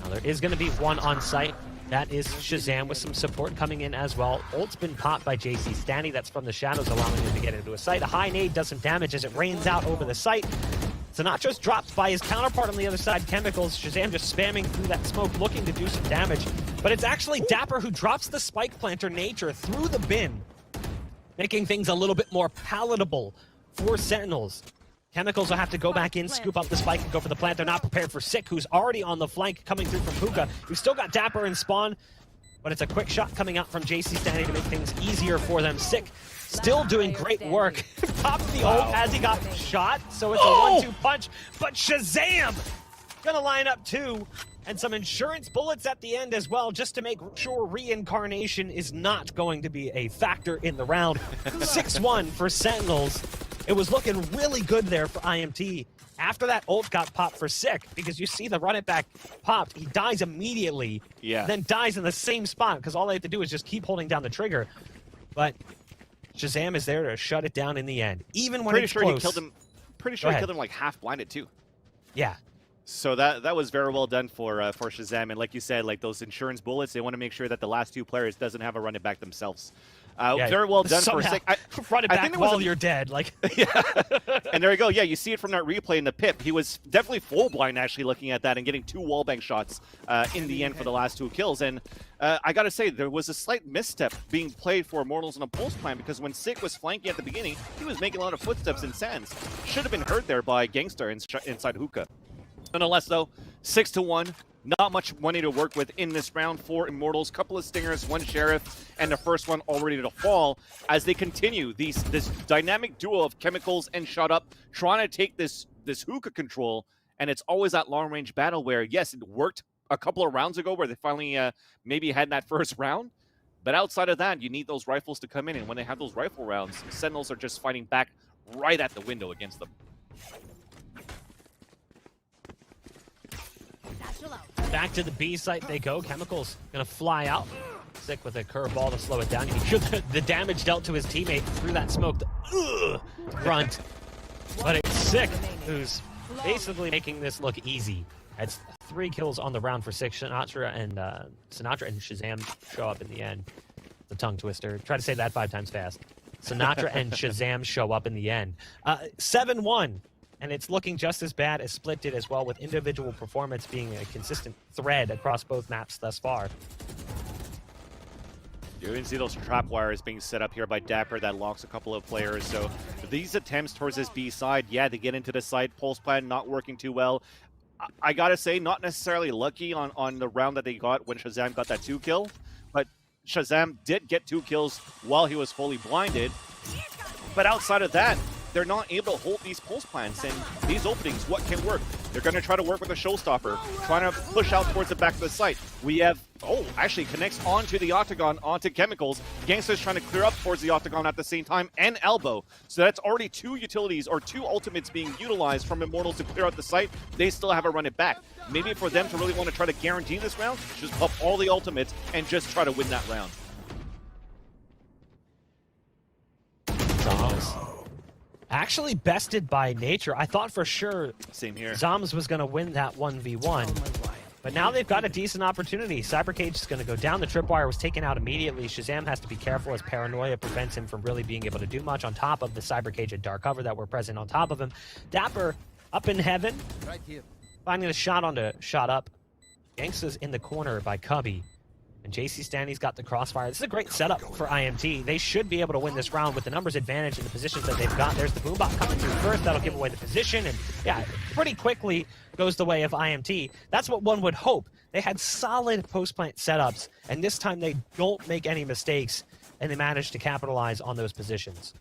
Now there is going to be one on site. That is Shazam with some support coming in as well. Ult's been popped by jcstani. That's from the shadows, allowing him to get into a site. A high nade does some damage as it rains out over the site. Sinatra's dropped by his counterpart on the other side, Chemicals. Shazam just spamming through that smoke, looking to do some damage. But it's actually dapr who drops the spike planter nature through the bin, making things a little bit more palatable for Sentinels. Chemicals will have to go back in, scoop up the spike, and go for the plant. They're not prepared for Sick, who's already on the flank coming through from Hookah. We've still got dapr in spawn, but it's a quick shot coming out from jcstani to make things easier for them. Sick still doing great work. Popped the ult as he got shot, so it's a 1-2 punch. But Shazam gonna line up 2, and some insurance bullets at the end as well, just to make sure reincarnation is not going to be a factor in the round. 6-1 for Sentinels. It was looking really good there for IMT. After that ult got popped for Sick, because you see the run it back popped, he dies immediately, then dies in the same spot, because all they have to do is just keep holding down the trigger. But Shazam is there to shut it down in the end, even when it's close. He killed him. Pretty sure he killed him like half blinded too. Yeah. So that was very well done for Shazam, and like you said, like those insurance bullets, they want to make sure that the last 2 players doesn't have a run it back themselves. Very well done for Sick. Run it back while you're dead, like. Yeah. And there you go. Yeah, you see it from that replay in the pip. He was definitely full blind actually looking at that and getting 2 wallbang shots in the end for the last 2 kills. And I gotta say, there was a slight misstep being played for Immortals in a pulse plan, because when Sick was flanking at the beginning, he was making a lot of footsteps in sands. Should have been heard there by Genghsta inside Hookah. Nonetheless, though, 6-1. Not much money to work with in this round for Immortals. Couple of Stingers, 1 Sheriff, and the first one all ready to fall as they continue this dynamic duo of Chemicals and Shut Up, trying to take this Hookah control. And it's always that long-range battle where, yes, it worked a couple of rounds ago where they finally maybe had that first round. But outside of that, you need those rifles to come in. And when they have those rifle rounds, Sentinels are just fighting back right at the window against them. Back to the B site they go. Chemicals gonna fly out. Sick with a curveball to slow it down. You can feel the damage dealt to his teammate through that smoke. Grunt. But it's Sick who's basically making this look easy. It's 3 kills on the round for Sick. Sinatraa and Shazam show up in the end. The tongue twister. Try to say that 5 times fast. Sinatraa and Shazam show up in the end. 7-1. And it's looking just as bad as Split did as well, with individual performance being a consistent thread across both maps thus far. You can see those trap wires being set up here by dapr that locks a couple of players. So these attempts towards this B side, yeah, they get into the side. Pulse plan not working too well. I gotta say, not necessarily lucky on the round that they got when Shahzam got that 2 kill, but Shahzam did get 2 kills while he was fully blinded. But outside of that, they're not able to hold these pulse plants and these openings. What can work? They're going to try to work with a showstopper, trying to push out towards the back of the site. We have, actually connects onto the octagon, onto chemicals. Genghsta's trying to clear up towards the octagon at the same time, and elbow. So that's already 2 utilities or 2 ultimates being utilized from Immortals to clear out the site. They still have to run it back. Maybe for them to really want to try to guarantee this round, just pop all the ultimates and just try to win that round. Actually bested by nature. I thought for sure Same here. Zombs was going to win that 1v1. But now they've got a decent opportunity. Cybercage is going to go down. The tripwire was taken out immediately. Shahzam has to be careful as paranoia prevents him from really being able to do much on top of the Cybercage and dark cover that were present on top of him. dapr up in heaven. Right here. Finding a shot onto shot up. Genghsta's in the corner by Cubby. And jcstani's got the crossfire. This is a great setup for IMT. They should be able to win this round with the numbers advantage and the positions that they've got. There's the boombot coming through first. That'll give away the position. And yeah, pretty quickly goes the way of IMT. That's what one would hope. They had solid post-plant setups, and this time they don't make any mistakes, and they managed to capitalize on those positions.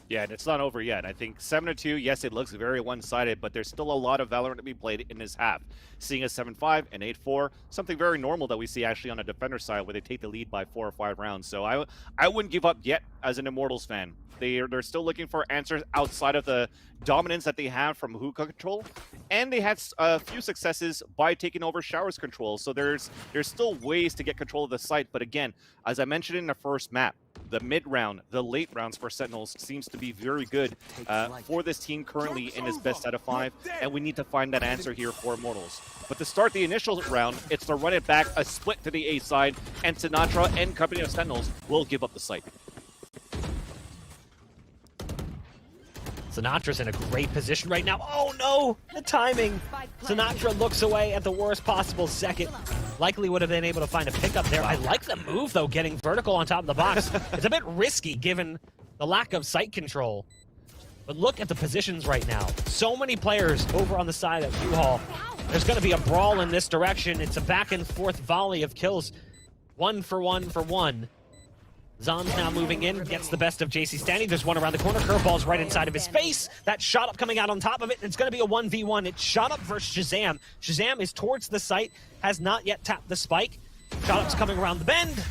Yeah, and it's not over yet. I think 7-2, yes, it looks very one-sided, but there's still a lot of Valorant to be played in this half. Seeing a 7-5 and 8-4, something very normal that we see actually on the defender side where they take the lead by 4 or 5 rounds. So I wouldn't give up yet as an Immortals fan. They're still looking for answers outside of the dominance that they have from hookah control, and they had a few successes by taking over showers control. So there's still ways to get control of the site. But again, as I mentioned in the first map, the mid round, the late rounds for Sentinels seems to be very good for this team currently in this best out of 5, and we need to find that answer here for Immortals. But to start the initial round, it's to run it back, a split to the A side, and sinatraa and company of Sentinels will give up the site. Sinatra's in a great position right now. Oh no! The timing! Sinatraa looks away at the worst possible second. Likely would have been able to find a pickup there. I like the move though, getting vertical on top of the box. It's a bit risky given the lack of sight control. But look at the positions right now. So many players over on the side of U-Haul. There's going to be a brawl in this direction. It's a back and forth volley of kills. 1 for 1 for 1. Zombs now moving in, gets the best of jcstani. There's one around the corner. Curveball's right inside of his face. That shot up coming out on top of it. It's going to be a 1v1. It's shot up versus Shahzam. Shahzam is towards the site, has not yet tapped the spike. Shot up's coming around the bend.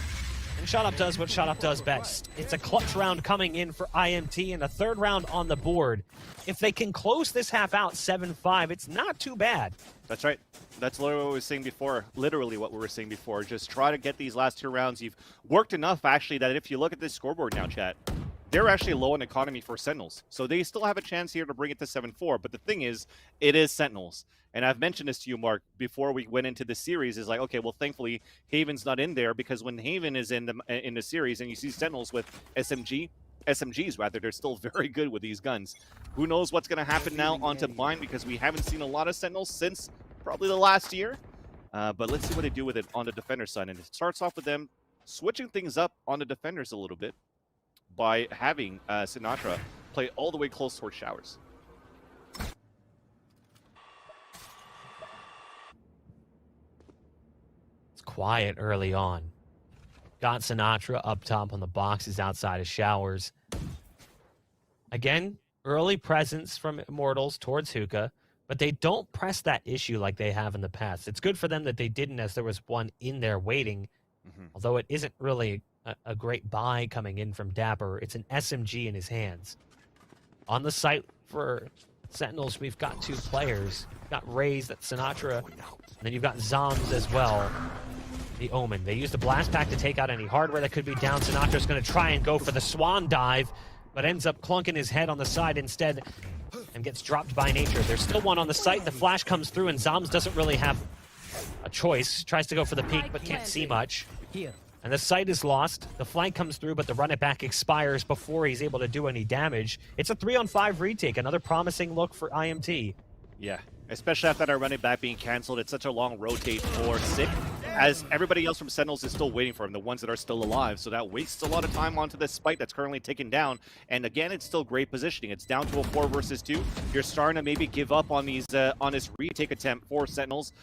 And shot up does what shot up does best. It's a clutch round coming in for IMT and a 3rd round on the board. If they can close this half out 7-5, it's not too bad. That's right. That's literally what we were saying before. Literally what we were saying before. Just try to get these last 2 rounds. You've worked enough, actually, that if you look at this scoreboard now, chat, they're actually low in economy for Sentinels. So they still have a chance here to bring it to 7-4. But the thing is, it is Sentinels. And I've mentioned this to you, Mark, before we went into the series, is like, okay, well, thankfully, Haven's not in there, because when Haven is in the series and you see Sentinels with SMGs, rather, they're still very good with these guns. Who knows what's going to happen now onto Bind, because we haven't seen a lot of Sentinels since probably the last year. But let's see what they do with it on the defender side. And it starts off with them switching things up on the defenders a little bit by having sinatraa play all the way close towards showers. It's quiet early on. Got sinatraa up top on the boxes outside of showers. Again, early presence from Immortals towards hookah, but they don't press that issue like they have in the past. It's good for them that they didn't, as there was one in there waiting, although it isn't really a great buy coming in from dapr. It's an SMG in his hands. On the site for Sentinels, we've got 2 players. We've got Raze, that's sinatraa, and then you've got Zombs as well. The Omen. They used the blast pack to take out any hardware that could be down. Sinatra's going to try and go for the swan dive, but ends up clunking his head on the side instead and gets dropped by nature. There's still one on the site. The flash comes through, and Zombs doesn't really have a choice. Tries to go for the peek, but can't see much. And the site is lost. The flank comes through, but the run it back expires before he's able to do any damage. It's a 3-on-5 retake. Another promising look for IMT. Yeah, especially after our running back being canceled. It's such a long rotate for Sick. as everybody else from Sentinels is still waiting for him, the ones that are still alive. So that wastes a lot of time onto this spike that's currently taken down. And again, it's still great positioning. It's down to a 4 versus 2. You're starting to maybe give up on these on this retake attempt for Sentinels.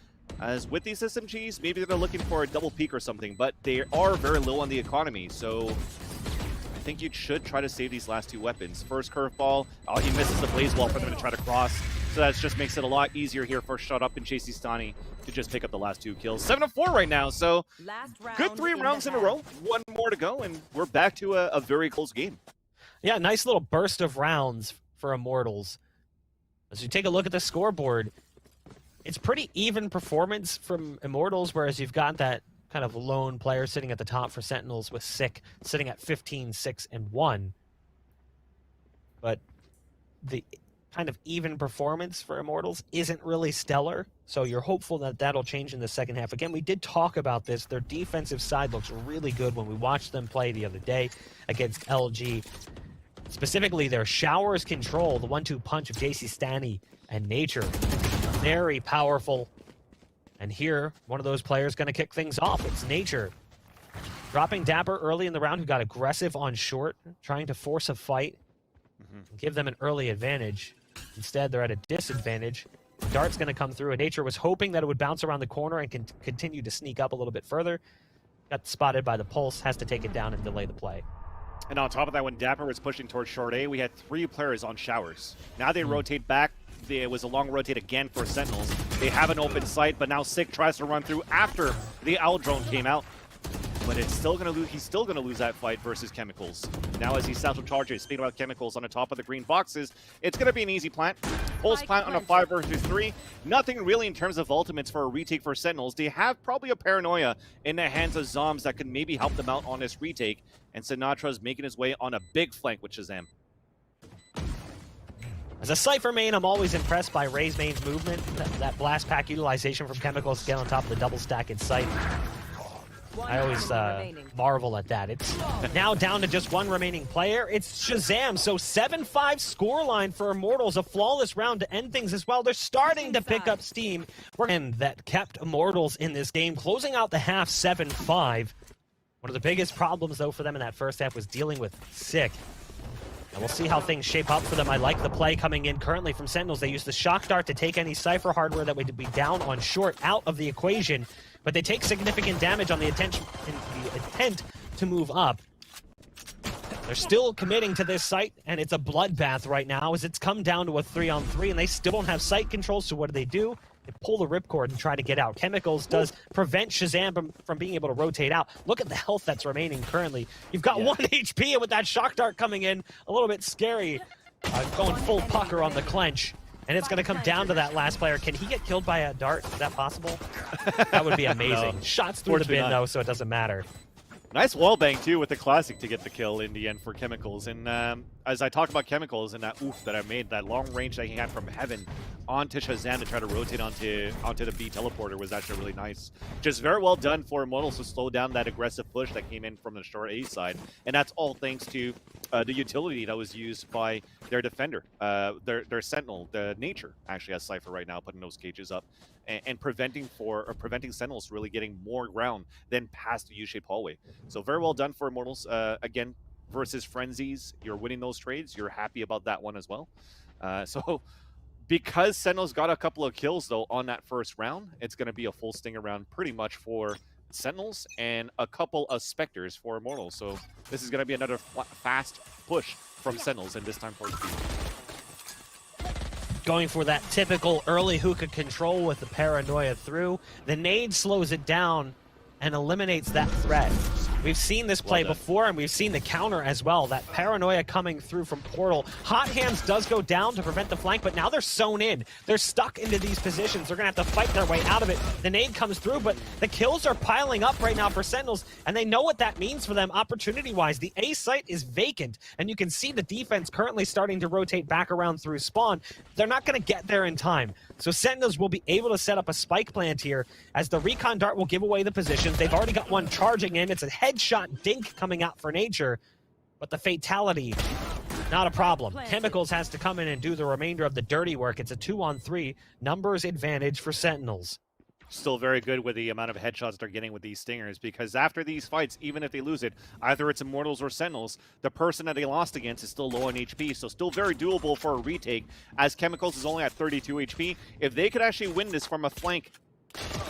As with these SMGs, maybe they're looking for a double peak or something, but they are very low on the economy. So I think you should try to save these last 2 weapons. First curveball, he misses the blaze wall for them to try to cross. So that just makes it a lot easier here for Shut Up and jcstani to just pick up the last 2 kills. 7-4 right now, so good 3 rounds in a row. 1 more to go, and we're back to a very close game. Yeah, nice little burst of rounds for Immortals. As you take a look at the scoreboard, it's pretty even performance from Immortals, whereas you've got that kind of lone player sitting at the top for Sentinels with Sick sitting at 15, 6, and 1. But the kind of even performance for Immortals isn't really stellar, so you're hopeful that that'll change in the second half. Again, we did talk about this. Their defensive side looks really good when we watched them play the other day against LG. Specifically, their showers control, the 1-2 punch of jcstani and Nature. Very powerful. And here, one of those players going to kick things off. It's Nature. Dropping dapr early in the round, who got aggressive on short, trying to force a fight, give them an early advantage. Instead, they're at a disadvantage. Dart's going to come through, and Nature was hoping that it would bounce around the corner and can continue to sneak up a little bit further. Got spotted by the pulse, has to take it down and delay the play. And on top of that, when dapr was pushing towards short A, we had 3 players on showers. Now they rotate back. It was a long rotate again for Sentinels. They have an open sight, but now Sick tries to run through after the owl drone came out. But it's still gonna lose. He's still gonna lose that fight versus Chemicals. Now as he satchel charges, speaking about Chemicals on the top of the green boxes, it's gonna be an easy plant. Pulse plant on a 5 versus 3. Nothing really in terms of ultimates for a retake for Sentinels. They have probably a paranoia in the hands of zombs that can maybe help them out on this retake. And Sinatra's making his way on a big flank with Shahzam. As a Cypher main, I'm always impressed by Ray's main's movement. That blast pack utilization from Chemicals to get on top of the double stack in sight. I always marvel at that. It's now down to just 1 remaining player. It's Shahzam, so 7-5 scoreline for Immortals. A flawless round to end things as well. They're starting to pick up steam. And that kept Immortals in this game, closing out the half 7-5. One of the biggest problems, though, for them in that first half was dealing with Sick. And we'll see how things shape up for them. I like the play coming in currently from Sentinels. They use the shock dart to take any Cypher hardware that would be down on short out of the equation, but they take significant damage on the intent to move up. They're still committing to this site, and it's a bloodbath right now as it's come down to a 3-on-3, and they still don't have site control, so what do? They pull the ripcord and try to get out. Chemicals does prevent Shahzam from being able to rotate out. Look at the health that's remaining currently. You've got 1 HP, and with that shock dart coming in, a little bit scary. Going full pucker on the clench. And it's going to come down to that last player. Can he get killed by a dart? Is that possible? That would be amazing. No. Shots through the bin, though, so it doesn't matter. Nice wallbang, too, with the classic to get the kill in the end for Chemicals. And as I talked about Chemicals and that oof that I made, that long range that he had from heaven onto Shahzam to try to rotate onto the B teleporter was actually really nice. Just very well done for Immortals to slow down that aggressive push that came in from the short A side. And that's all thanks to the utility that was used by their defender, their Sentinel, the Nature, actually has Cypher right now, putting those cages up. And preventing Sentinels really getting more ground than past the U-shaped hallway. So very well done for Immortals. Again, versus Frenzies, you're winning those trades. You're happy about that one as well. So because Sentinels got a couple of kills, though, on that first round, it's going to be a full stinger round pretty much for Sentinels and a couple of Spectres for Immortals. So this is going to be another fast push from Sentinels, and this time for speed. Going for that typical early hookah control with the paranoia through. The nade slows it down and eliminates that threat. We've seen this play before, and we've seen the counter as well. That paranoia coming through from Portal. Hot Hands does go down to prevent the flank, but now they're sewn in. They're stuck into these positions. They're going to have to fight their way out of it. The nade comes through, but the kills are piling up right now for Sentinels, and they know what that means for them opportunity-wise. The A site is vacant, and you can see the defense currently starting to rotate back around through spawn. They're not going to get there in time. So Sentinels will be able to set up a spike plant here, as the recon dart will give away the positions. They've already got one charging in. It's a headshot dink coming out for Nature, but the fatality, not a problem. Chemicals has to come in and do the remainder of the dirty work. It's a 2-on-3 numbers advantage for Sentinels. still very good with the amount of headshots they're getting with these stingers, because after these fights, even if they lose it, either it's Immortals or Sentinels, the person that they lost against is still low on HP, so still very doable for a retake, as Chemicals is only at 32 HP. If they could actually win this from a flank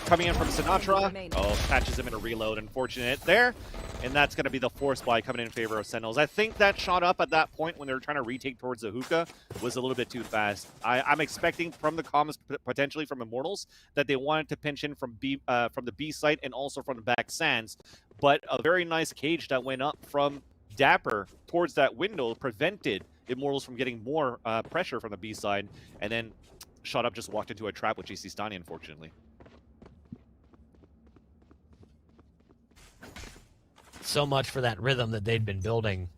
coming in from Sinatraa, catches him in a reload, unfortunate there, and that's going to be the force buy coming in favor of Sentinels. I think that shot up at that point when they were trying to retake towards the hookah was a little bit too fast. I'm expecting from the comms, potentially from Immortals, that they wanted to pinch in from the B site and also from the back sands, but a very nice cage that went up from dapr towards that window prevented Immortals from getting more pressure from the B side, and then shot up just walked into a trap with jcstani, unfortunately. So much for that rhythm that they'd been building.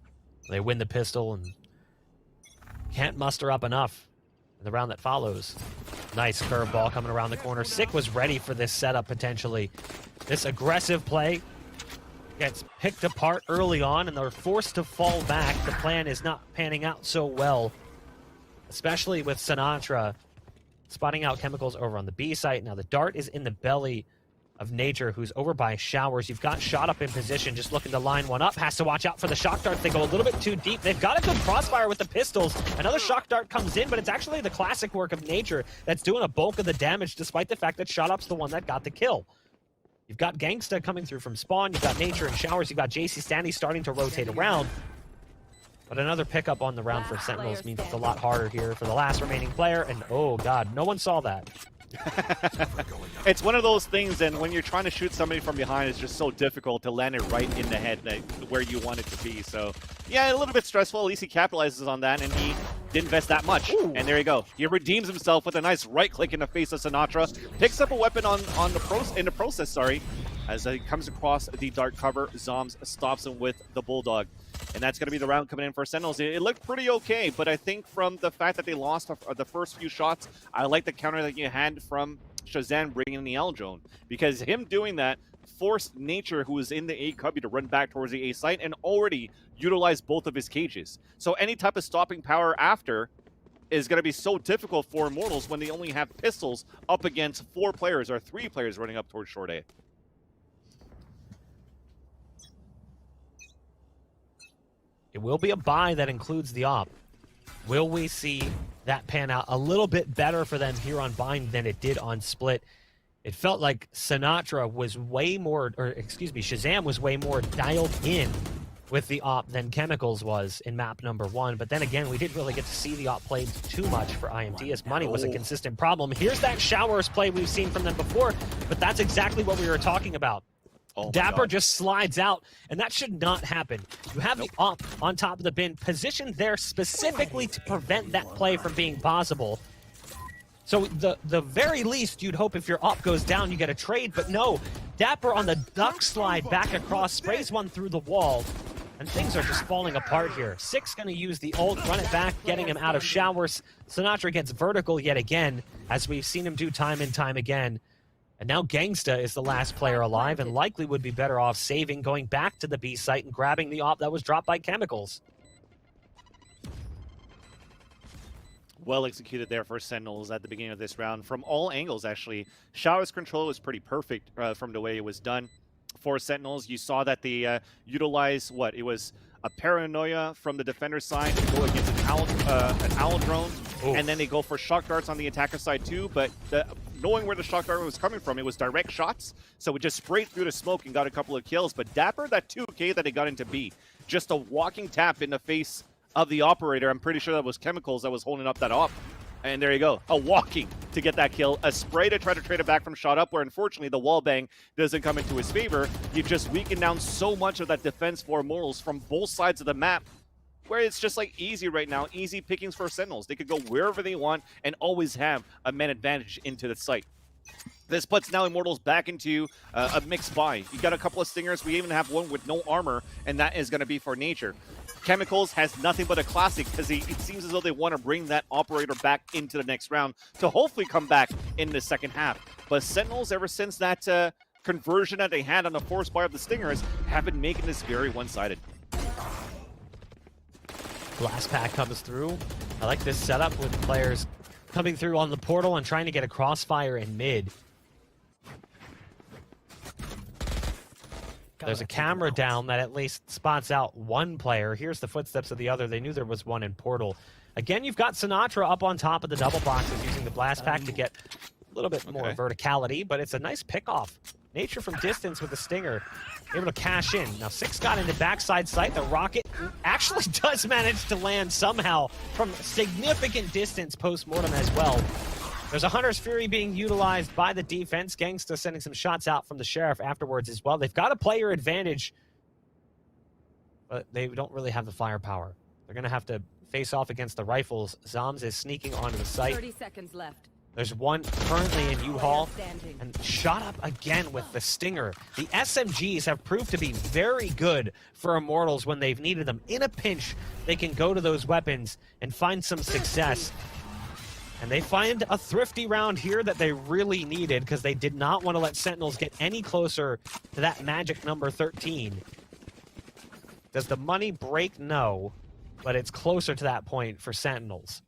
They win the pistol and can't muster up enough in the round that follows. Nice curveball coming around the corner. Sick was ready for this setup, potentially. This aggressive play gets picked apart early on, and they're forced to fall back. The plan is not panning out so well, especially with Sinatraa spotting out Chemicals over on the B site. Now the dart is in the belly of Nature, who's over by Showers. You've got Shot up in position, just looking to line one up. Has to watch out for the shock darts. They go a little bit too deep. They've got a good crossfire with the pistols. Another shock dart comes in, but it's actually the classic work of Nature that's doing a bulk of the damage, despite the fact that Shot up's the one that got the kill. You've got Genghsta coming through from spawn. You've got Nature and Showers. You've got jcstani starting to rotate around. But another pickup on the round for Sentinels means it's a lot harder here for the last remaining player. And oh god, no one saw that. It's one of those things, and when you're trying to shoot somebody from behind, it's just so difficult to land it right in the head, where you want it to be. So yeah, a little bit stressful. At least he capitalizes on that, and he didn't invest that much. Ooh. And there you go. He redeems himself with a nice right click in the face of Sinatraa. Picks up a weapon in the process, sorry, as he comes across the dark cover. Zombs stops him with the Bulldog. And that's going to be the round coming in for Sentinels. It looked pretty okay, but I think from the fact that they lost the first few shots, I like the counter that you had from Shahzam bringing in the L drone, because him doing that forced Nature, who was in the A cubby, to run back towards the A site and already utilize both of his cages. So any type of stopping power after is going to be so difficult for Immortals when they only have pistols up against 4 players or 3 players running up towards short A. It will be a buy that includes the op. Will we see that pan out a little bit better for them here on Bind than it did on Split? It felt like Sinatraa was way more, or excuse me, Shahzam was way more dialed in with the op than Chemicals was in map number 1. But then again, we didn't really get to see the op played too much for IMD, as money was a consistent problem. Here's that Showers play we've seen from them before, but that's exactly what we were talking about. Oh dapr just slides out, and that should not happen. You have the op on top of the bin, positioned there specifically to prevent that play from being possible. So the very least, you'd hope if your op goes down, you get a trade, but no. dapr on the duck slide back across, sprays one through the wall, and things are just falling apart here. Sick's going to use the ult, run it back, getting him out of Showers. Sinatraa gets vertical yet again, as we've seen him do time and time again. And now Genghsta is the last player alive and likely would be better off saving, going back to the B site and grabbing the op that was dropped by Chemicals. Well executed there for Sentinels at the beginning of this round. From all angles, actually. Showers' control was pretty perfect from the way it was done. For Sentinels, you saw that they utilized, it was a paranoia from the defender side to go against an owl drone. Oof. And then they go for shock darts on the attacker side too, but knowing where the shock dart was coming from, it was direct shots, so it just sprayed through the smoke and got a couple of kills. But dapr, that 2K that they got into B, just a walking tap in the face of the operator. I'm pretty sure that was Chemicals that was holding up that op. And there you go, a walking to get that kill, a spray to try to trade it back from shot up, where unfortunately the wall bang doesn't come into his favor. You've just weakened down so much of that defense for Immortals from both sides of the map, where it's just like easy right now, easy pickings for Sentinels. They could go wherever they want and always have a man advantage into the site. This puts now Immortals back into a mixed buy. You got a couple of stingers. We even have one with no armor, and that is going to be for Nature. Chemicals has nothing but a classic, because it seems as though they want to bring that operator back into the next round to hopefully come back in the second half. But Sentinels, ever since that conversion that they had on the force buy of the stingers, have been making this very one-sided. Blast pack comes through. I like this setup with players coming through on the portal and trying to get a crossfire in mid. There's a camera down that at least spots out one player. Here's the footsteps of the other. They knew there was one in portal. Again, you've got Sinatraa up on top of the double boxes using the blast pack to get a little bit more verticality, but it's a nice pick-off. Nature from distance with the stinger, able to cash in. Now, Six got into backside sight. The rocket actually does manage to land somehow from significant distance post-mortem as well. There's a Hunter's Fury being utilized by the defense. Genghsta sending some shots out from the Sheriff afterwards as well. They've got a player advantage, but they don't really have the firepower. They're going to have to face off against the rifles. Zombs is sneaking onto the site. 30 seconds left. There's one currently in U-Haul and shot up again with the Stinger. The SMGs have proved to be very good for Immortals when they've needed them. In a pinch, they can go to those weapons and find some success. And they find a thrifty round here that they really needed because they did not want to let Sentinels get any closer to that magic number 13. Does the money break? No, but it's closer to that point for Sentinels.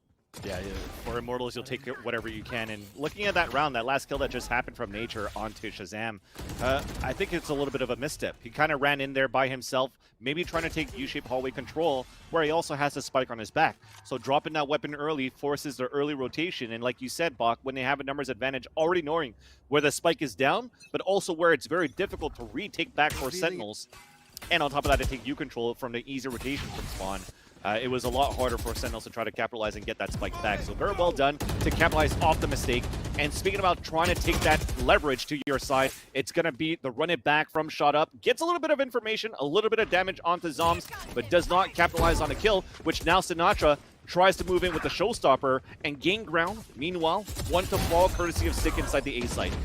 Yeah, for Immortals, you'll take whatever you can. And looking at that round, that last kill that just happened from Nature onto Shahzam, I think it's a little bit of a misstep. He kind of ran in there by himself, maybe trying to take U-shaped hallway control, where he also has a spike on his back. So dropping that weapon early forces the early rotation. And like you said, Bach, when they have a numbers advantage, already knowing where the spike is down, but also where it's very difficult to retake back for Sentinels. And on top of that, to take U-control from the easy rotation from spawn. It was a lot harder for Sentinels to try to capitalize and get that spike back. So very well done to capitalize off the mistake. And speaking about trying to take that leverage to your side, it's going to be the run it back from shot up. Gets a little bit of information, a little bit of damage onto Zombs, but does not capitalize on the kill, which now Sinatraa tries to move in with the showstopper and gain ground. Meanwhile, one to fall courtesy of Sick inside the A site.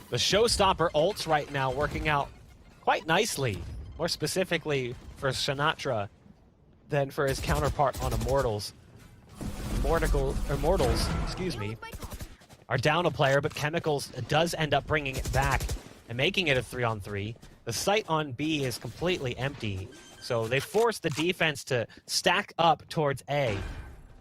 The showstopper ults right now working out quite nicely. More specifically for Sinatraa than for his counterpart on Immortals. Immortals, excuse me, are down a player, but Chemicals does end up bringing it back and making it a 3-on-3. The site on B is completely empty, so they force the defense to stack up towards A.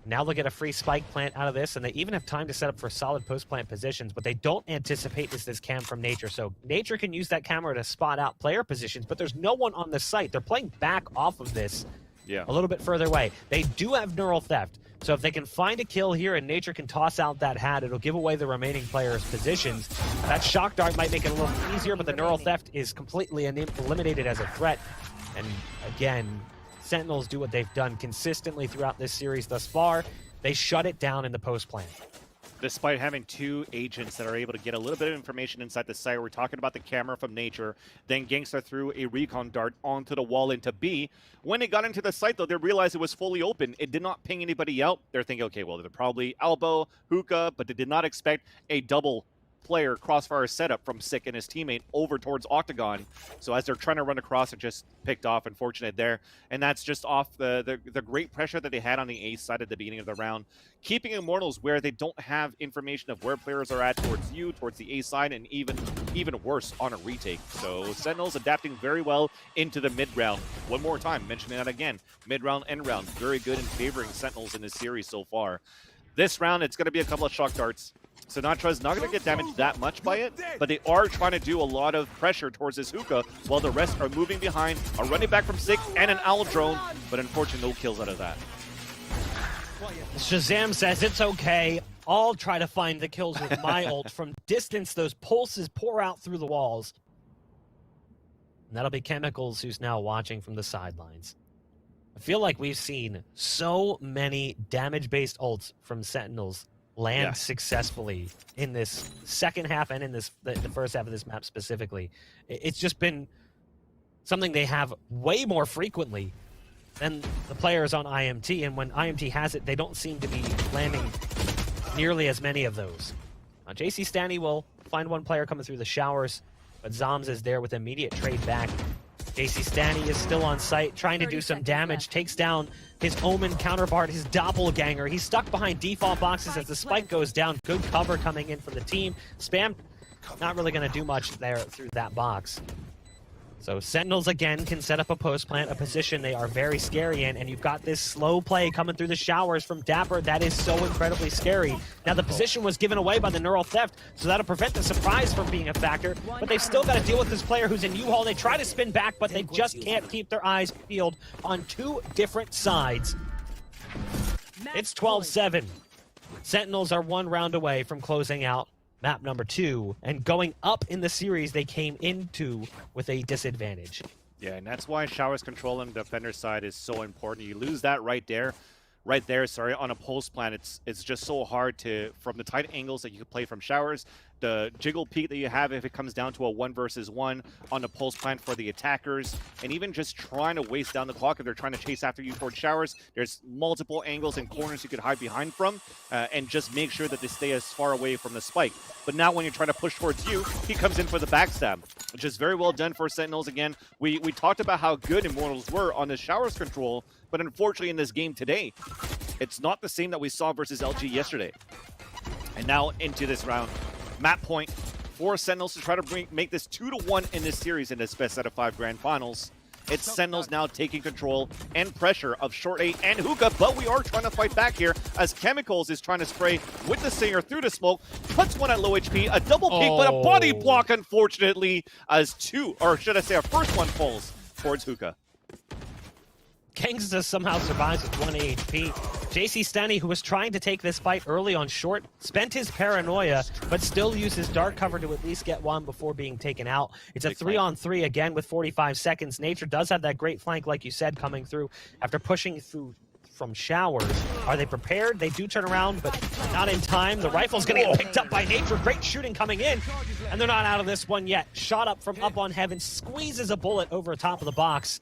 Now they'll get a free spike plant out of this, and they even have time to set up for solid post-plant positions. What they don't anticipate is this cam from Nature. So Nature can use that camera to spot out player positions, but there's no one on the site. They're playing back off of this a little bit further away. They do have neural theft, so if they can find a kill here and Nature can toss out that hat, it'll give away the remaining players' positions. That shock dart might make it a little easier, but the neural theft is completely eliminated as a threat. And again, Sentinels do what they've done consistently throughout this series thus far. They shut it down in the post plan. Despite having two agents that are able to get a little bit of information inside the site, we're talking about the camera from Nature. Then Genghsta threw a recon dart onto the wall into B. When it got into the site, though, they realized it was fully open. It did not ping anybody out. They're thinking, okay, well, they're probably elbow, hookah, but they did not expect a double player crossfire setup from Sick and his teammate over towards Octagon. So as they're trying to run across, it just picked off. Unfortunate there. And that's just off the great pressure that they had on the A side at the beginning of the round. Keeping Immortals where they don't have information of where players are at towards you, towards the A side, and even worse on a retake. So Sentinels adapting very well into the mid-round. One more time, mentioning that again. Mid-round, end-round. Very good in favoring Sentinels in this series so far. This round, it's going to be a couple of shock darts. Sinatra's not going to get damaged that much by it, but they are trying to do a lot of pressure towards this hookah while the rest are moving behind, are running back from Sick and an owl drone, but unfortunately no kills out of that. Shahzam says it's okay. I'll try to find the kills with my ult. From distance, those pulses pour out through the walls. And that'll be Chemicals, who's now watching from the sidelines. I feel like we've seen so many damage-based ults from Sentinels land successfully in this second half and in this the first half of this map specifically. It's just been something they have way more frequently than the players on IMT, and when IMT has it, they don't seem to be landing nearly as many of those. jcstani will find one player coming through the showers, but Zombs is there with immediate trade back. jcstani is still on site, trying to do some damage, takes down his Omen counterpart, his doppelganger. He's stuck behind default boxes as the spike goes down. Good cover coming in from the team. Spam not really going to do much there through that box. So Sentinels again can set up a post plant, a position they are very scary in, and you've got this slow play coming through the showers from dapr that is so incredibly scary. Now the position was given away by the neural theft, so that'll prevent the surprise from being a factor, but they've still got to deal with this player who's in U-Haul. They try to spin back, but they just can't keep their eyes peeled on two different sides. It's 12-7. Sentinels are one round away from closing out map number 2 and going up in the series they came into with a disadvantage. Yeah, and that's why showers control on the defender side is so important. You lose that right there, on a post plan. It's just so hard to, from the tight angles that you can play from showers, the jiggle peek that you have if it comes down to a 1 versus 1 on the post plan for the attackers, and even just trying to waste down the clock if they're trying to chase after you towards showers. There's multiple angles and corners you could hide behind from, and just make sure that they stay as far away from the spike. But now when you're trying to push towards you, he comes in for the backstab, which is very well done for Sentinels. Again, we talked about how good Immortals were on the showers control, but unfortunately in this game today, it's not the same that we saw versus LG yesterday. And now into this round. Map point for Sentinels to try to make this 2-1 in this series in this best out of 5 grand finals. It's Sentinels now taking control and pressure of short A and hookah, but we are trying to fight back here as Chemicals is trying to spray with the Singer through the smoke, puts one at low HP, a double peek, but a body block, unfortunately, as two, or should I say, our first one falls towards hookah. Genghsta somehow survives with 1 HP. jcstani, who was trying to take this fight early on short, spent his paranoia, but still used his dark cover to at least get one before being taken out. It's a 3-on-3 again with 45 seconds. Nature does have that great flank, like you said, coming through after pushing through from showers. Are they prepared? They do turn around, but not in time. The rifle's going to get picked up by Nature. Great shooting coming in, and they're not out of this one yet. Shot up from up on heaven, squeezes a bullet over top of the box.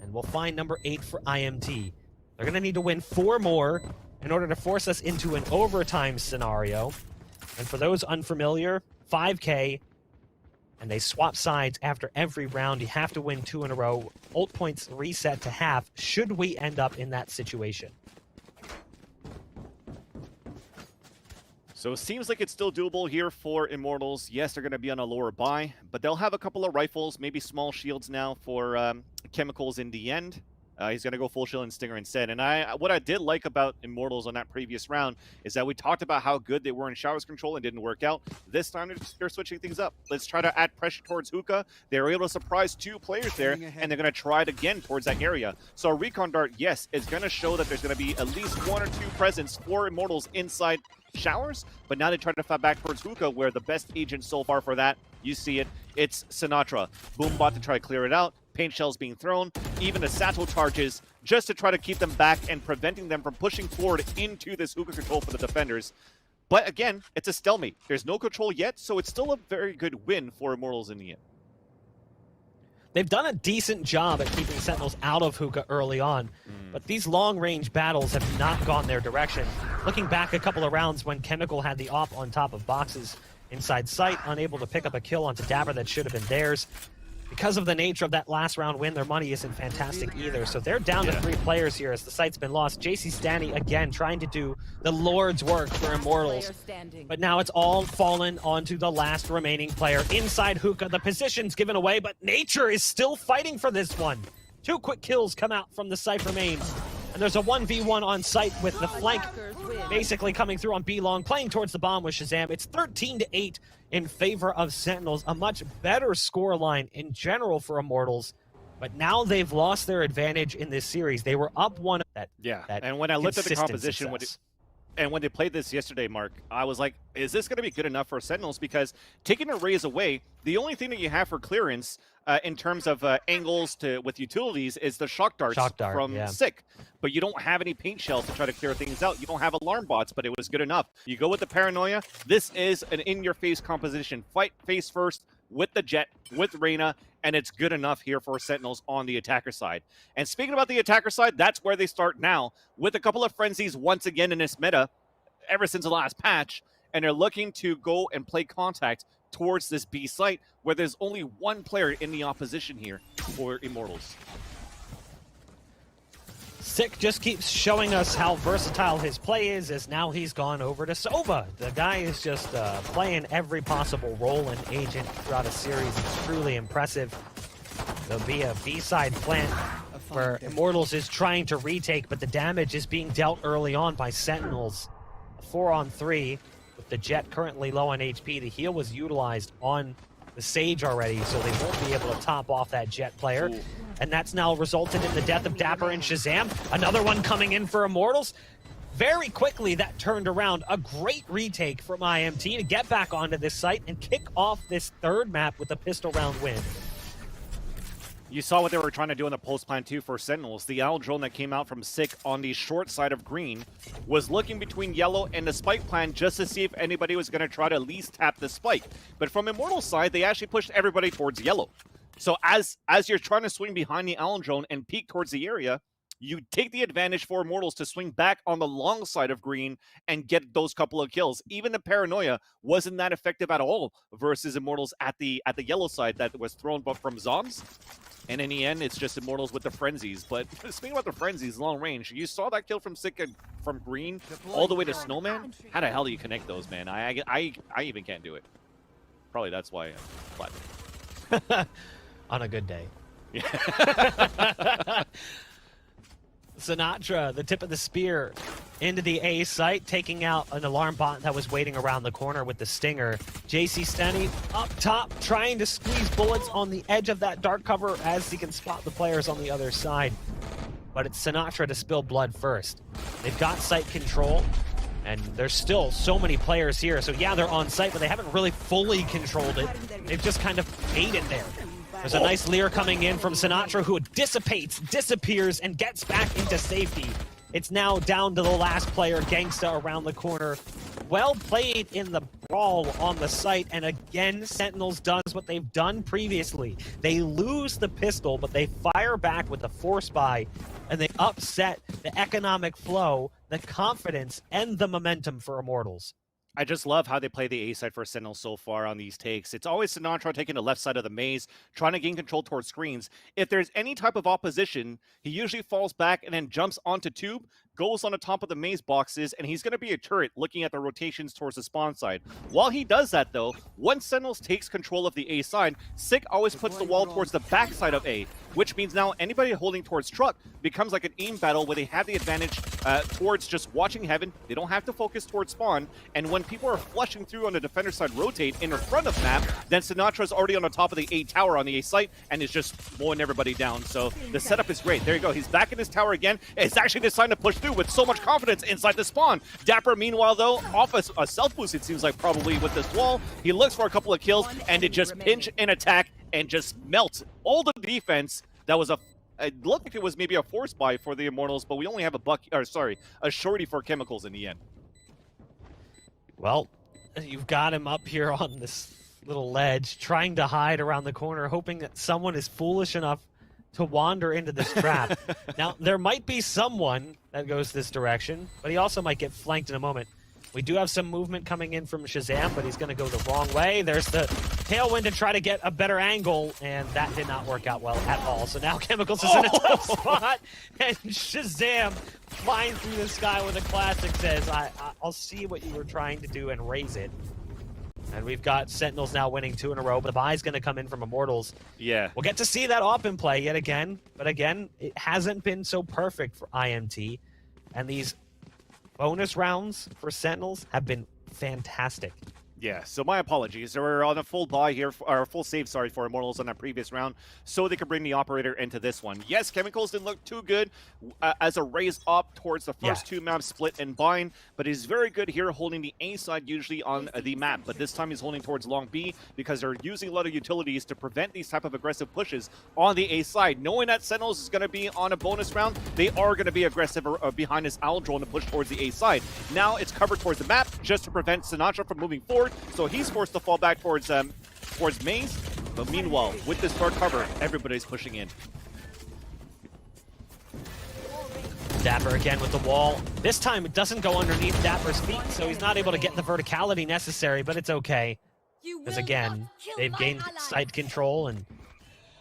And we'll find number 8 for IMT. They're going to need to win 4 more in order to force us into an overtime scenario. And for those unfamiliar, 5K, and they swap sides after every round. You have to win 2 in a row. Ult points reset to half should we end up in that situation. So it seems like it's still doable here for Immortals. Yes, they're going to be on a lower buy, but they'll have a couple of rifles, maybe small shields now for Chemicals in the end. He's going to go full shield and Stinger instead. And what I did like about Immortals on that previous round is that we talked about how good they were in showers control and didn't work out. This time they're switching things up. Let's try to add pressure towards hookah. They were able to surprise 2 players there, and they're going to try it again towards that area. So a recon dart, yes, is going to show that there's going to be at least 1 or 2 presence for Immortals inside showers, but now they try to fight back towards hookah, where the best agent so far for that, you see it, it's Sinatraa. Boombot to try to clear it out, paint shells being thrown, even the satchel charges just to try to keep them back and preventing them from pushing forward into this hookah control for the defenders. But again, it's a stalemate. There's no control yet, so it's still a very good win for Immortals in the end. They've done a decent job at keeping Sentinels out of hookah early on, but these long-range battles have not gone their direction. Looking back a couple of rounds when Chemical had the op on top of boxes inside sight, unable to pick up a kill onto dapr that should have been theirs. Because of the nature of that last round win, their money isn't fantastic either, so they're down to 3 players here as the site's been lost. jcstani, again, trying to do the Lord's work for Immortals, but now it's all fallen onto the last remaining player inside hookah. The position's given away, but Nature is still fighting for this one. 2 quick kills come out from the Cypher main, and there's a 1v1 on site with the flank basically coming through on B-long, playing towards the bomb with shahzam. It's 13-8 in favor of Sentinels, a much better scoreline in general for Immortals, but now they've lost their advantage in this series. They were up 1. And when I looked at the composition, when they played this yesterday, Mark, I was like, is this going to be good enough for Sentinels? Because taking a raise away, the only thing that you have for clearance in terms of angles with utilities is the shock darts from Sick. But you don't have any paint shells to try to clear things out. You don't have alarm bots, but it was good enough. You go with the paranoia. This is an in-your-face composition. Fight face first with the Jet, with Reyna, and it's good enough here for Sentinels on the attacker side. And speaking about the attacker side, that's where they start now, with a couple of frenzies once again in this meta, ever since the last patch, and they're looking to go and play contact towards this B site, where there's only 1 player in the opposition here for Immortals. Sick just keeps showing us how versatile his play is, as now he's gone over to Sova. The guy is just playing every possible role and agent throughout a series. It's truly impressive. There'll be a B-side plant where Immortals is trying to retake, but the damage is being dealt early on by Sentinels. 4-on-3 with the Jet currently low on HP. The heal was utilized on the Sage already, so they won't be able to top off that Jet player. Ooh. And that's now resulted in the death of dapr and shahzam. Another one coming in for Immortals. Very quickly, that turned around. A great retake from IMT to get back onto this site and kick off this third map with a pistol round win. You saw what they were trying to do in the post plan too for Sentinels. The owl drone that came out from Sick on the short side of green was looking between yellow and the spike plan just to see if anybody was going to try to at least tap the spike. But from Immortal's side, they actually pushed everybody towards yellow. So as you're trying to swing behind the owl drone and peek towards the area, you take the advantage for Immortals to swing back on the long side of green and get those couple of kills. Even the paranoia wasn't that effective at all versus Immortals at the yellow side that was thrown from zombs. And in the end, it's just Immortals with the frenzies. But speaking about the frenzies, long range, you saw that kill from Sick from green all the way to Snowman. How the hell do you connect those, man? I even can't do it. Probably that's why I'm flat. On a good day. Yeah. Sinatraa, the tip of the spear, into the A site, taking out an alarm bot that was waiting around the corner with the stinger. jcstani up top, trying to squeeze bullets on the edge of that dark cover as he can spot the players on the other side. But it's Sinatraa to spill blood first. They've got site control, and there's still so many players here. So yeah, they're on site, but they haven't really fully controlled it. They've just kind of made it there. There's a nice leer coming in from Sinatraa, who dissipates, disappears, and gets back into safety. It's now down to the last player, genghsta, around the corner. Well played in the brawl on the site, and again, Sentinels does what they've done previously. They lose the pistol, but they fire back with the force buy, and they upset the economic flow, the confidence, and the momentum for Immortals. I just love how they play the A side for Sentinel so far on these takes. It's always Sinatraa taking the left side of the maze, trying to gain control towards screens. If there's any type of opposition, he usually falls back and then jumps onto tube, goes on the top of the maze boxes, and he's going to be a turret looking at the rotations towards the spawn side. While he does that, though, once Sentinels takes control of the A side, Sick always puts the wall towards the back side of A, which means now anybody holding towards truck becomes like an aim battle where they have the advantage towards just watching heaven. They don't have to focus towards spawn, and when people are flushing through on the defender side rotate in the front of map, then Sinatra's already on the top of the A tower on the A site and is just mowing everybody down. So the setup is great. There you go. He's back in his tower again. It's actually deciding to push through with so much confidence inside the spawn. dapr, meanwhile, though, off a self-boost, it seems like, probably with this wall. He looks for a couple of kills, and it just pinch and attack and just melts all the defense. That was it looked like it was maybe a force buy for the Immortals, but we only have a shorty for chemicals in the end. Well, you've got him up here on this little ledge, trying to hide around the corner, hoping that someone is foolish enough to wander into this trap. Now, there might be someone that goes this direction, but he also might get flanked in a moment. We do have some movement coming in from shahzam, but he's going to go the wrong way. There's the tailwind to try to get a better angle, and that did not work out well at all. So now Chemicals is in a tough spot, and shahzam flying through the sky with a classic says, I'll see what you were trying to do and raise it. And we've got Sentinels now winning 2 in a row, but the buy's going to come in from Immortals. Yeah. We'll get to see that op in play yet again, but again, it hasn't been so perfect for IMT, and these bonus rounds for Sentinels have been fantastic. Yeah, so my apologies. They were on a full buy here, or a full save, sorry, for Immortals on that previous round, so they could bring the operator into this one. Yes, Chemicals didn't look too good as a raise up towards the first two maps, split and bind, but he's very good here holding the A side usually on the map, but this time he's holding towards long B because they're using a lot of utilities to prevent these type of aggressive pushes on the A side. Knowing that Sentinels is going to be on a bonus round, they are going to be aggressive behind his owl drone to push towards the A side. Now it's covered towards the map just to prevent Sinatraa from moving forward. So he's forced to fall back towards maze, but meanwhile, with this dark cover, everybody's pushing in. dapr again with the wall. This time it doesn't go underneath dapr's feet, so he's not able to get the verticality necessary, but it's okay. Because again, they've gained site control and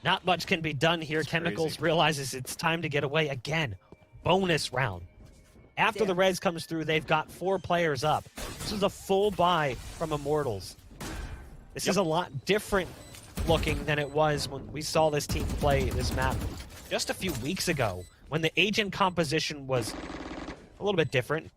not much can be done here. Chemicals realizes it's time to get away again. Bonus round. After the res comes through, they've got 4 players up. This is a full buy from Immortals. This is a lot different looking than it was when we saw this team play this map just a few weeks ago, when the agent composition was a little bit different.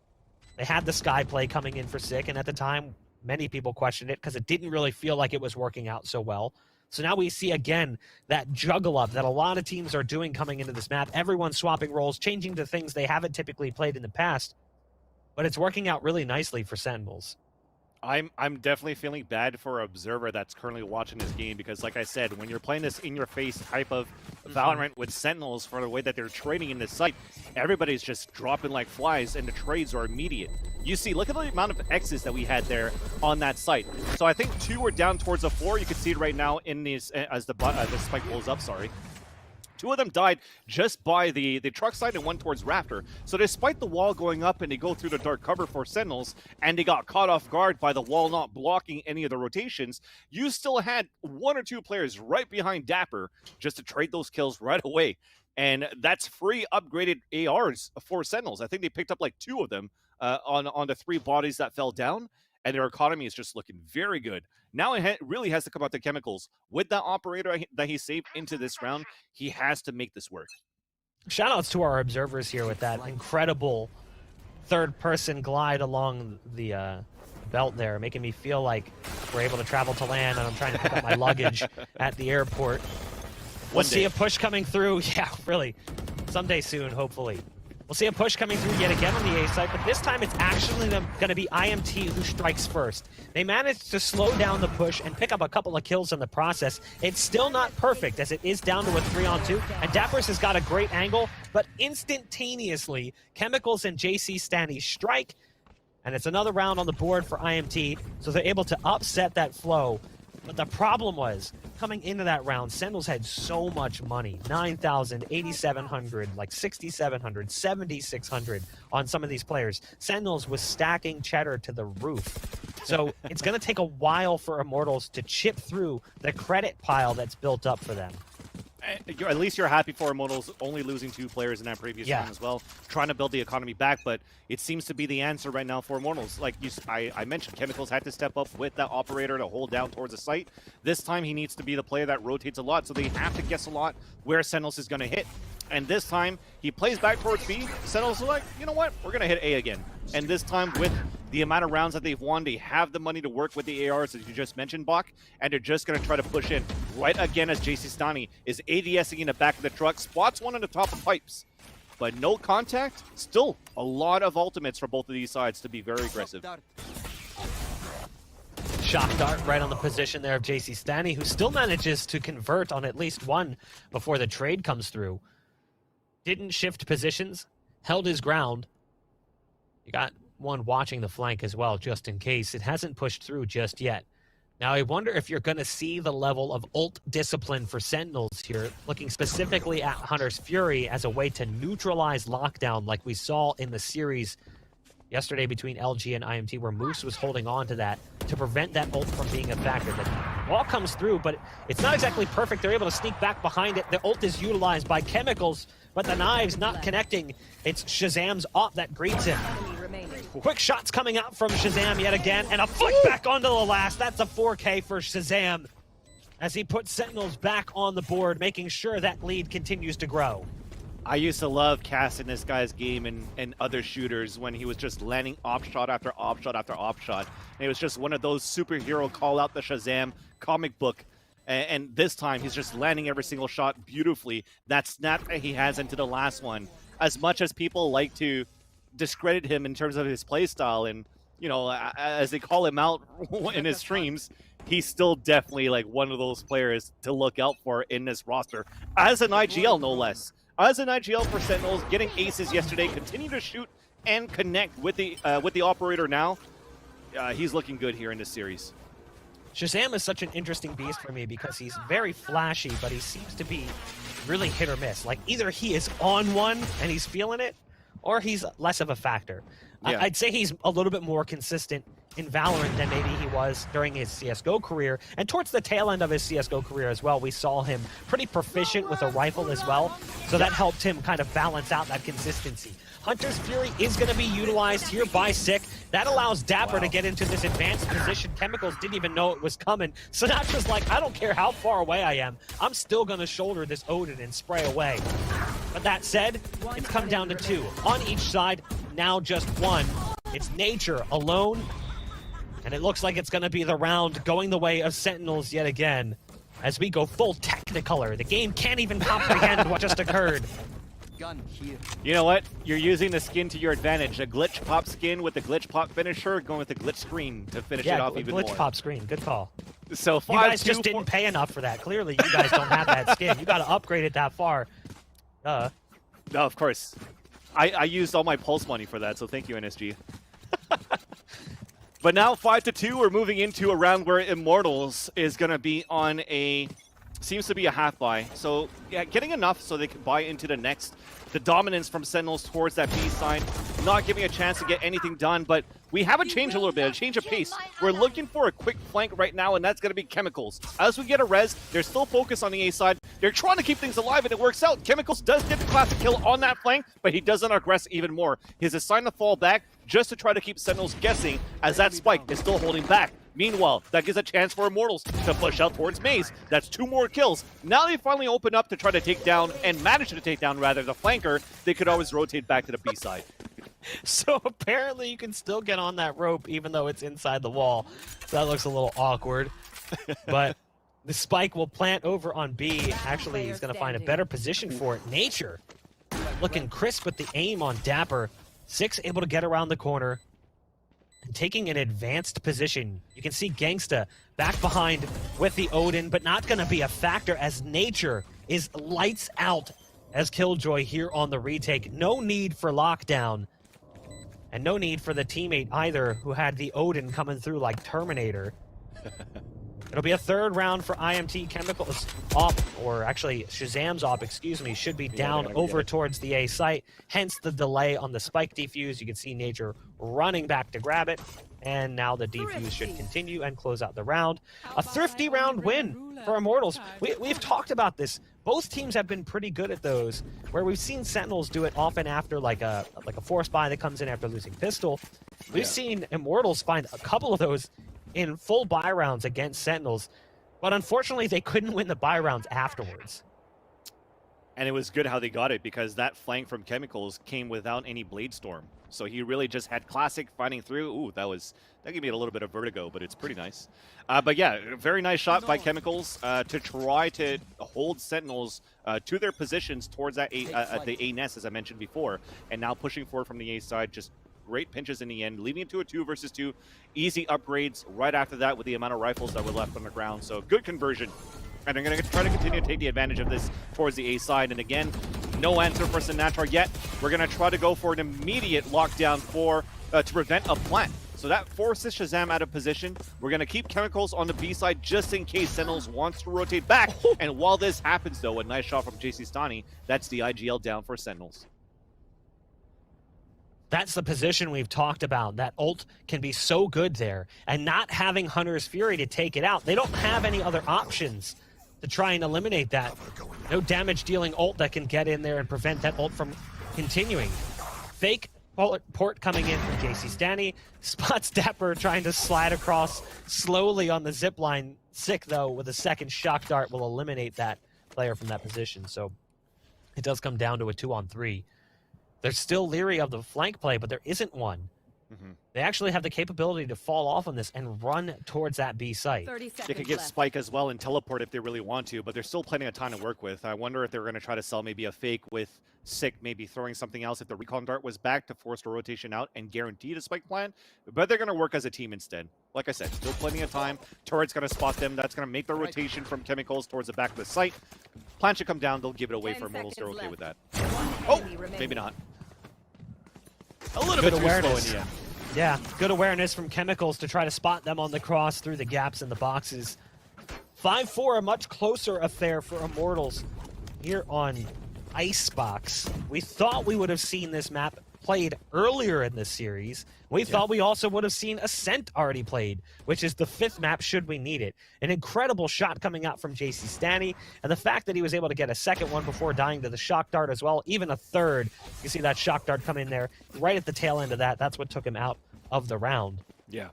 They had the Sky play coming in for Sick, and at the time, many people questioned it because it didn't really feel like it was working out so well. So now we see again that juggle up that a lot of teams are doing coming into this map. Everyone's swapping roles, changing to things they haven't typically played in the past. But it's working out really nicely for Sentinels. I'm definitely feeling bad for an observer that's currently watching this game because, like I said, when you're playing this in-your-face type of Valorant with Sentinels for the way that they're trading in this site, everybody's just dropping like flies, and the trades are immediate. You see, look at the amount of X's that we had there on that site. So I think 2 were down towards the 4. You can see it right now in these as the spike pulls up. Sorry. 2 of them died just by the truck side and 1 towards Rafter. So despite the wall going up and they go through the dark cover for Sentinels and they got caught off guard by the wall not blocking any of the rotations, you still had 1 or 2 players right behind dapr just to trade those kills right away. And that's free upgraded ARs for Sentinels. I think they picked up like 2 of them on the 3 bodies that fell down. And their economy is just looking very good. Now it really has to come out to chemicals. With that operator that he saved into this round, he has to make this work. Shoutouts to our observers here with that incredible third-person glide along the belt there, making me feel like we're able to travel to land and I'm trying to pick up my luggage at the airport. We'll see a push coming through. Yeah, really. Someday soon, hopefully. We'll see a push coming through yet again on the A side, but this time it's actually going to be IMT who strikes first. They managed to slow down the push and pick up a couple of kills in the process. It's still not perfect as it is down to a 3-on-2, and dapr has got a great angle, but instantaneously, Chemicals and jcstani strike, and it's another round on the board for IMT, so they're able to upset that flow. But the problem was, coming into that round, Sentinels had so much money. 9,000, 8,700, like 6,700, 7,600 on some of these players. Sentinels was stacking cheddar to the roof. So it's going to take a while for Immortals to chip through the credit pile that's built up for them. At least you're happy for Immortals only losing 2 players in that previous round as well, trying to build the economy back, but it seems to be the answer right now for Immortals. Like I mentioned, Chemicals had to step up with that operator to hold down towards the site. This time he needs to be the player that rotates a lot, so they have to guess a lot where Sentinels is going to hit. And this time, he plays back towards B. Sentinels are like, you know what? We're going to hit A again. And this time, with the amount of rounds that they've won, they have the money to work with the ARs, as you just mentioned, Bach, and they're just going to try to push in right again as jcstani is ADSing in the back of the truck, spots one on the top of pipes. But no contact. Still a lot of ultimates for both of these sides to be very aggressive. Shock dart right on the position there of jcstani, who still manages to convert on at least 1 before the trade comes through. Didn't shift positions, held his ground. You got 1 watching the flank as well, just in case. It hasn't pushed through just yet. Now, I wonder if you're going to see the level of ult discipline for Sentinels here, looking specifically at Hunter's Fury as a way to neutralize lockdown like we saw in the series yesterday between LG and IMT, where Moose was holding on to that to prevent that ult from being a factor. The ball comes through, but it's not exactly perfect. They're able to sneak back behind it. The ult is utilized by Chemicals, but the knives not connecting. It's Shahzam's op that greets him. Quick shots coming out from Shahzam yet again, and a flick back onto the last. That's a 4K for Shahzam as he puts Sentinels back on the board, making sure that lead continues to grow. I used to love casting this guy's game in other shooters when he was just landing op shot after op shot after op shot. And it was just one of those superhero call out the Shahzam comic book. And this time he's just landing every single shot beautifully. That snap that he has into the last one. As much as people like to discredit him in terms of his play style and, you know, as they call him out in his streams, he's still definitely like one of those players to look out for in this roster. As an IGL, no less. As an IGL for Sentinels, getting aces yesterday, continue to shoot and connect with the operator now. He's looking good here in this series. Shahzam is such an interesting beast for me because he's very flashy, but he seems to be really hit or miss. Like, either he is on one and he's feeling it, or he's less of a factor. Yeah. I'd say he's a little bit more consistent in Valorant than maybe he was during his CSGO career. And towards the tail end of his CSGO career as well, we saw him pretty proficient with a rifle as well. So that helped him kind of balance out that consistency. Hunter's Fury is going to be utilized here by Sick. That allows dapr to get into this advanced position. Chemicals didn't even know it was coming. Sinatra's like, I don't care how far away I am. I'm still going to shoulder this Odin and spray away. But that said, it's come down to 2. On each side, now just 1. It's Nature alone. And it looks like it's going to be the round going the way of Sentinels yet again. As we go full Technicolor. The game can't even comprehend what just occurred. You know what? You're using the skin to your advantage. A glitch pop skin with the glitch pop finisher, going with the glitch screen to finish it off even more. Glitch pop screen. Good call. So you guys just didn't pay enough for that. Clearly, you guys don't have that skin. You got to upgrade it that far. No, of course. I used all my pulse money for that, so thank you, NSG. But now 5-2, we're moving into a round where Immortals is going to be on a... Seems to be a half buy. So, yeah, getting enough so they can buy into the next. The dominance from Sentinels towards that B side. Not giving a chance to get anything done, but we have a change a little bit, a change of pace. We're looking for a quick flank right now, and that's going to be Chemicals. As we get a res, they're still focused on the A side. They're trying to keep things alive, and it works out. Chemicals does get the classic kill on that flank, but he doesn't aggress even more. He's assigned to fall back just to try to keep Sentinels guessing, as that spike is still holding back. Meanwhile, that gives a chance for Immortals to push out towards Maze. That's 2 more kills. Now they finally open up to try to take down, and manage to take down, rather, the flanker. They could always rotate back to the B side. So apparently you can still get on that rope even though it's inside the wall. So that looks a little awkward. But the spike will plant over on B. Actually, he's going to find a better position for it. Nature looking crisp with the aim on dapr. Six able to get around the corner. And taking an advanced position. You can see genghsta back behind with the Odin, but not going to be a factor as Nature is lights out as Killjoy here on the retake. No need for lockdown. And no need for the teammate either, who had the Odin coming through like Terminator. It'll be a 3rd round for IMT. Chemicals op, or actually Shazam's op, excuse me, should be down over towards the A site. Hence the delay on the spike defuse. You can see Nature running back to grab it. And now the defuse should continue and close out the round. A thrifty round win for Immortals. We've talked about this. Both teams have been pretty good at those, where we've seen Sentinels do it often after like a force buy that comes in after losing pistol. We've seen Immortals find a couple of those in full buy rounds against Sentinels, but unfortunately they couldn't win the buy rounds afterwards. And it was good how they got it, because that flank from Chemicals came without any Blade Storm. So he really just had classic fighting through. Ooh, that gave me a little bit of vertigo, but it's pretty nice. But yeah, very nice shot by Chemicals to try to hold Sentinels to their positions towards that the A nest, as I mentioned before. And now pushing forward from the A side, just great pinches in the end, leading it to a 2 versus 2. Easy upgrades right after that with the amount of rifles that were left on the ground. So good conversion. And they're going to try to continue to take the advantage of this towards the A side. And again, no answer for sinatraa yet. We're going to try to go for an immediate lockdown for to prevent a plant. So that forces Shazam out of position. We're going to keep Chemicals on the B side just in case Sentinels wants to rotate back. And while this happens, though, a nice shot from jcstani. That's the IGL down for Sentinels. That's the position we've talked about. That ult can be so good there. And not having Hunter's Fury to take it out, they don't have any other options to try and eliminate that. No damage-dealing ult that can get in there and prevent that ult from continuing. Fake port coming in from jcstani. Spots dapr trying to slide across slowly on the zipline. Sick, though, with a second shock dart will eliminate that player from that position. So it does come down to a 2-on-3. They're still leery of the flank play, but there isn't one. They actually have the capability to fall off on this and run towards that B site. They could get Spike as well and teleport if they really want to, but there's still plenty of time to work with. I wonder if they're going to try to sell maybe a fake with Sick, maybe throwing something else if the recon dart was back to force the rotation out and guarantee the Spike plan. But they're going to work as a team instead. Like I said, still plenty of time. Turret's going to spot them. That's going to make the rotation from Chemicals towards the back of the site. Plan should come down. They'll give it away for Immortals. They're okay with that. Oh, maybe not. A little bit too slow in the end. Yeah, good awareness from Chemicals to try to spot them on the cross through the gaps in the boxes. 5-4, a much closer affair for Immortals here on Icebox. We thought we would have seen this map played earlier in this series. We thought we also would have seen Ascent already played, which is the 5th map should we need it. An incredible shot coming out from jcstani, and the fact that he was able to get a second one before dying to the shock dart as well, even a third. You see that shock dart come in there right at the tail end of that. That's what took him out of the round. Yeah.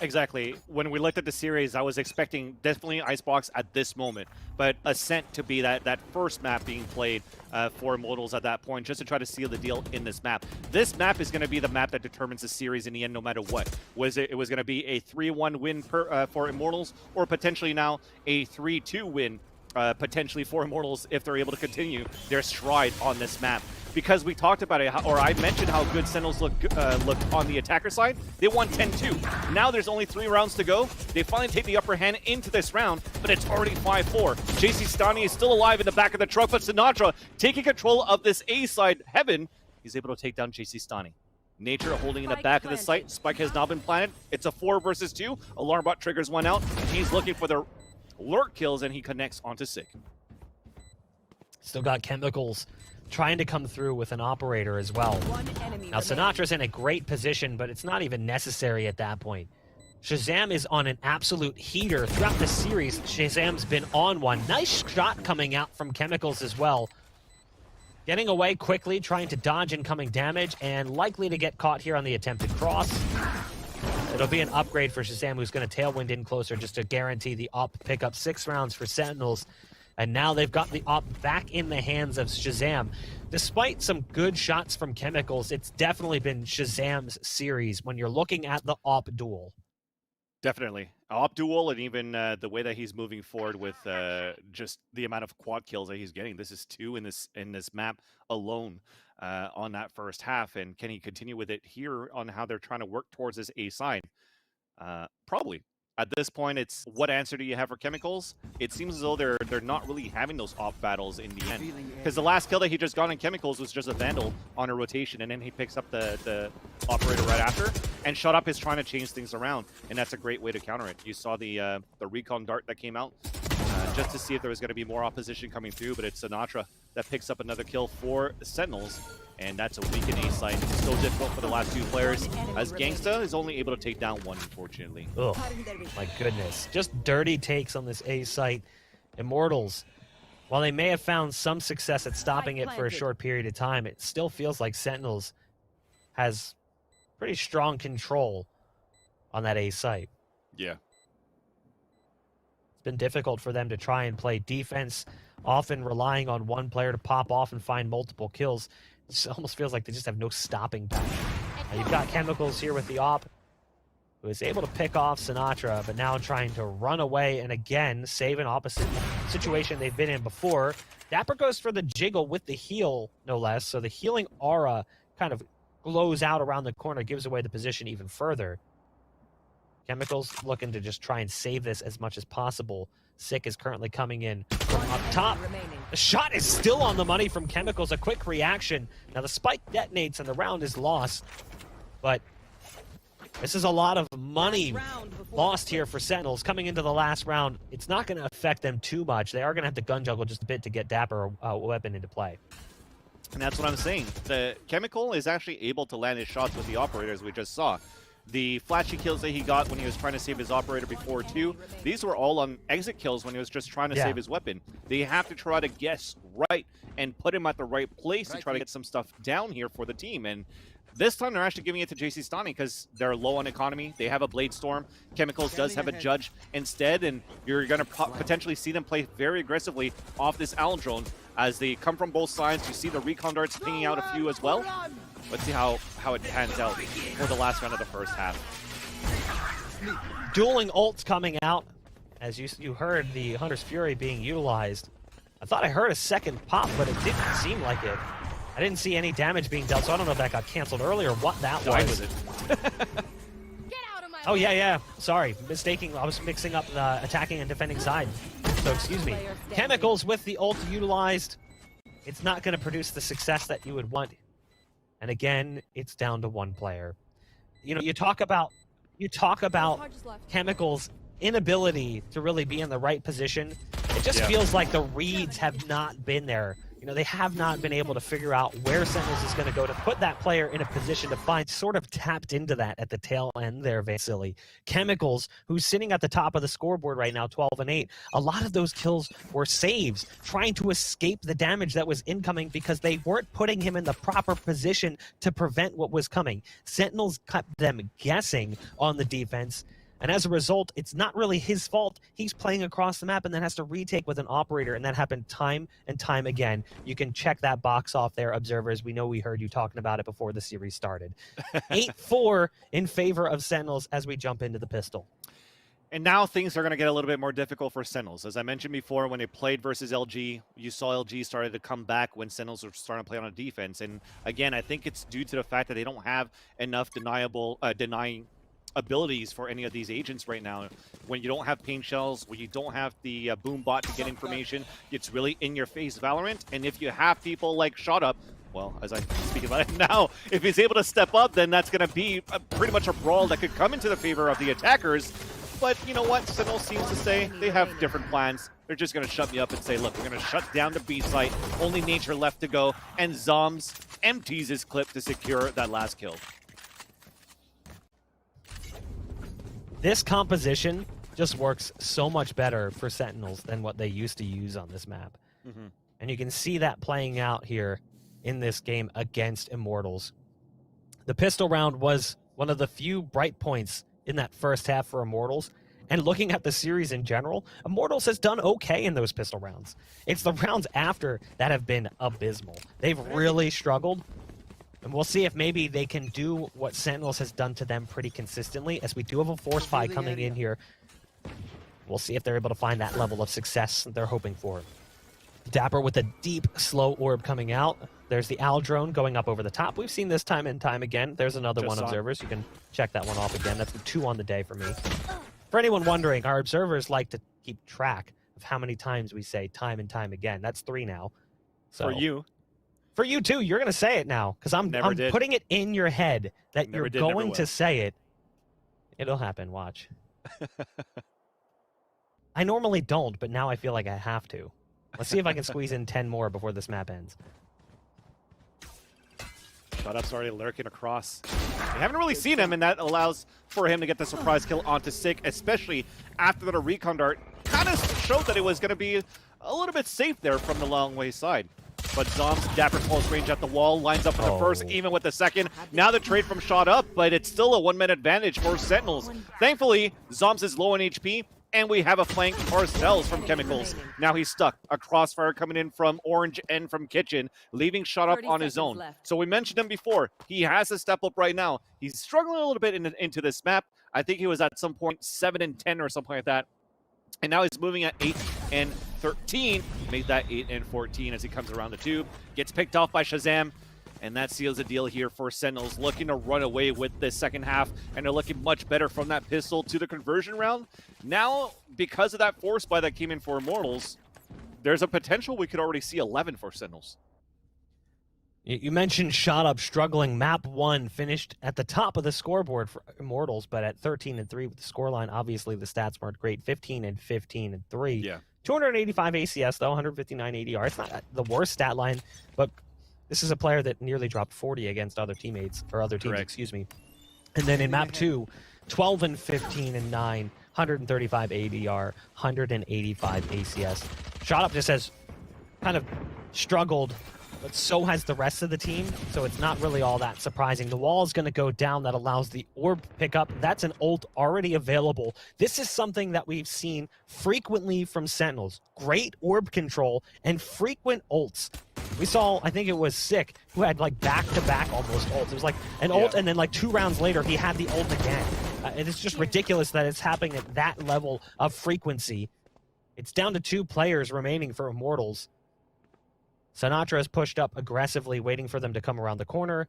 Exactly. When we looked at the series, I was expecting definitely Icebox at this moment, but Ascent to be that first map being played for Immortals at that point, just to try to seal the deal in this map. This map is going to be the map that determines the series in the end, no matter what. It was going to be a 3-1 win for Immortals, or potentially now a 3-2 win potentially for Immortals if they're able to continue their stride on this map. Because we talked about it, or I mentioned how good Sentinels looked on the attacker side. They won 10-2. Now there's only 3 rounds to go. They finally take the upper hand into this round, but it's already 5-4. jcstani is still alive in the back of the truck, but Sinatraa taking control of this A side heaven. He's able to take down jcstani. Nature holding in the back of the site. Spike has not been planted. It's a 4 versus 2. Alarm bot triggers one out. He's looking for the lurk kills, and he connects onto Sick. Still got Chemicals trying to come through with an operator as well. Now Sinatra's in a great position, but it's not even necessary at that point. Shahzam is on an absolute heater throughout the series. Shahzam's been on one. Nice shot coming out from Chemicals as well. Getting away quickly, trying to dodge incoming damage, and likely to get caught here on the attempted cross. It'll be an upgrade for Shahzam, who's going to tailwind in closer just to guarantee the op pick up 6 rounds for Sentinels. And now they've got the op back in the hands of Shahzam. Despite some good shots from Chemicals, it's definitely been Shahzam's series when you're looking at the op duel. Definitely. Op duel, and even the way that he's moving forward with just the amount of quad kills that he's getting. This is 2 in this map alone on that first half. And can he continue with it here on how they're trying to work towards this A side? Probably. At this point, it's what answer do you have for Chemicals? It seems as though they're not really having those op battles in the end. Because the last kill that he just got in Chemicals was just a Vandal on a rotation, and then he picks up the operator right after. And Shut Up is trying to change things around, and that's a great way to counter it. You saw the recon dart that came out just to see if there was going to be more opposition coming through, but it's Sinatraa that picks up another kill for Sentinels. And that's a weakened A site. So difficult for the last 2 players, as Genghsta is only able to take down 1, unfortunately. Oh, my goodness. Just dirty takes on this A site. Immortals, while they may have found some success at stopping it for a short period of time, it still feels like Sentinels has pretty strong control on that A site. Yeah. It's been difficult for them to try and play defense, often relying on one player to pop off and find multiple kills. It almost feels like they just have no stopping power. Now you've got Chemicals here with the op, who is able to pick off Sinatraa, but now trying to run away and again save an opposite situation they've been in before. dapr goes for the jiggle with the heal, no less, so the healing aura kind of glows out around the corner, gives away the position even further. Chemicals looking to just try and save this as much as possible. Sick is currently coming in from up top. The shot is still on the money from Chemicals. A quick reaction. Now the spike detonates and the round is lost. But this is a lot of money lost here for Sentinels coming into the last round. It's not going to affect them too much. They are going to have to gun juggle just a bit to get dapr weapon into play. And that's what I'm saying. The Chemical is actually able to land his shots with the operators we just saw. The flashy kills that he got when he was trying to save his operator before too, these were all on exit kills when he was just trying to save his weapon. They have to try to guess right and put him at the right place to try to get some stuff down here for the team. And this time they're actually giving it to jcstani because they're low on economy. They have a Blade Storm. Chemicals does have a Judge instead, and you're going to potentially see them play very aggressively off this Owl Drone as they come from both sides. You see the recon darts pinging out a few as well. Let's see how it pans out for the last round of the first half. Dueling ults coming out. As you heard the Hunter's Fury being utilized. I thought I heard a second pop, but it didn't seem like it. I didn't see any damage being dealt, so I don't know if that got canceled early or what that was. Oh, yeah. Sorry. Mistaking. I was mixing up the attacking and defending side. So, excuse me. Chemicals with the ult utilized. It's not going to produce the success that you would want. And again, it's down to 1 player. You know, you talk about Chemicals' inability to really be in the right position. It just feels like the reads have not been there. You they have not been able to figure out where Sentinels is going to go to put that player in a position to find. Sort of tapped into that at the tail end there, Vasily. Chemicals, who's sitting at the top of the scoreboard right now, 12-8. A lot of those kills were saves, trying to escape the damage that was incoming because they weren't putting him in the proper position to prevent what was coming. Sentinels kept them guessing on the defense. And as a result, it's not really his fault. He's playing across the map and then has to retake with an operator, and that happened time and time again. You can check that box off there, observers. We know we heard you talking about it before the series started. 8-4 in favor of Sentinels as we jump into the pistol. And now things are going to get a little bit more difficult for Sentinels. As I mentioned before, when they played versus LG, you saw LG started to come back when Sentinels were starting to play on a defense. And again, I think it's due to the fact that they don't have enough denying abilities for any of these agents right now. When you don't have paint shells, when you don't have the boom bot to get information, it's really in your face Valorant. And if you have people like ShotUp, well, as I speak about it now, if he's able to step up, then that's going to be pretty much a brawl that could come into the favor of the attackers. But you know what? Sentinel seems to say they have different plans. They're just going to shut me up and say, look, we're going to shut down the B site. Only nature left to go. And Zombs empties his clip to secure that last kill. This composition just works so much better for Sentinels than what they used to use on this map. And you can see that playing out here in this game against Immortals. The pistol round was one of the few bright points in that first half for Immortals. And looking at the series in general, Immortals has done okay in those pistol rounds. It's the rounds after that have been abysmal. They've really struggled. And we'll see if maybe they can do what Sentinels has done to them pretty consistently, as we do have a force fight coming in here. We'll see if they're able to find that level of success they're hoping for. dapr with a deep, slow orb coming out. There's the owl drone going up over the top. We've seen this time and time again. There's another one, observers. You can check that one off again. That's the 2 on the day for me. For anyone wondering, our observers like to keep track of how many times we say time and time again. That's 3 now. So, for you. For you too, you're going to say it now, because I'm putting it in your head that you're going to say it. It'll happen, watch. I normally don't, but now I feel like I have to. Let's see if I can squeeze in 10 more before this map ends. ShotUp's already lurking across. We haven't really seen him, and that allows for him to get the surprise kill onto Sick, especially after the recon dart kind of showed that it was going to be a little bit safe there from the long way side. But Zombs, dapr close range at the wall, lines up for the first, even with the second. Now the trade from ShotUp, but it's still a 1-man advantage for Sentinels. Thankfully, Zombs is low on HP, and we have a flank Parcells from Chemicals. Now he's stuck. A crossfire coming in from Orange and from Kitchen, leaving ShotUp on his own. So we mentioned him before. He has to step up right now. He's struggling a little bit into this map. I think he was at some point 7-10 or something like that. And now he's moving at 8-13. Made that 8-14 as he comes around the tube. Gets picked off by Shahzam. And that seals the deal here for Sentinels, looking to run away with this second half. And they're looking much better from that pistol to the conversion round. Now, because of that force buy that came in for Immortals, there's a potential we could already see 11 for Sentinels. You mentioned ShotUp struggling. Map 1 finished at the top of the scoreboard for Immortals, but at 13-3 with the scoreline. Obviously, the stats weren't great. 15-15-3. Yeah. 285 ACS, though, 159 ADR. It's not the worst stat line, but this is a player that nearly dropped 40 against other teammates, or other teams, excuse me. And then in map 2, 12-15-9, 135 ADR, 185 ACS. ShotUp just has kind of struggled, but so has the rest of the team, so it's not really all that surprising. The wall is going to go down. That allows the orb pickup. That's an ult already available. This is something that we've seen frequently from Sentinels. Great orb control and frequent ults. We saw, I think it was Sick, who had like back-to-back almost ults. It was like an ult, and then like 2 rounds later, he had the ult again. And it's just ridiculous that it's happening at that level of frequency. It's down to 2 players remaining for Immortals. Sinatraa has pushed up aggressively, waiting for them to come around the corner.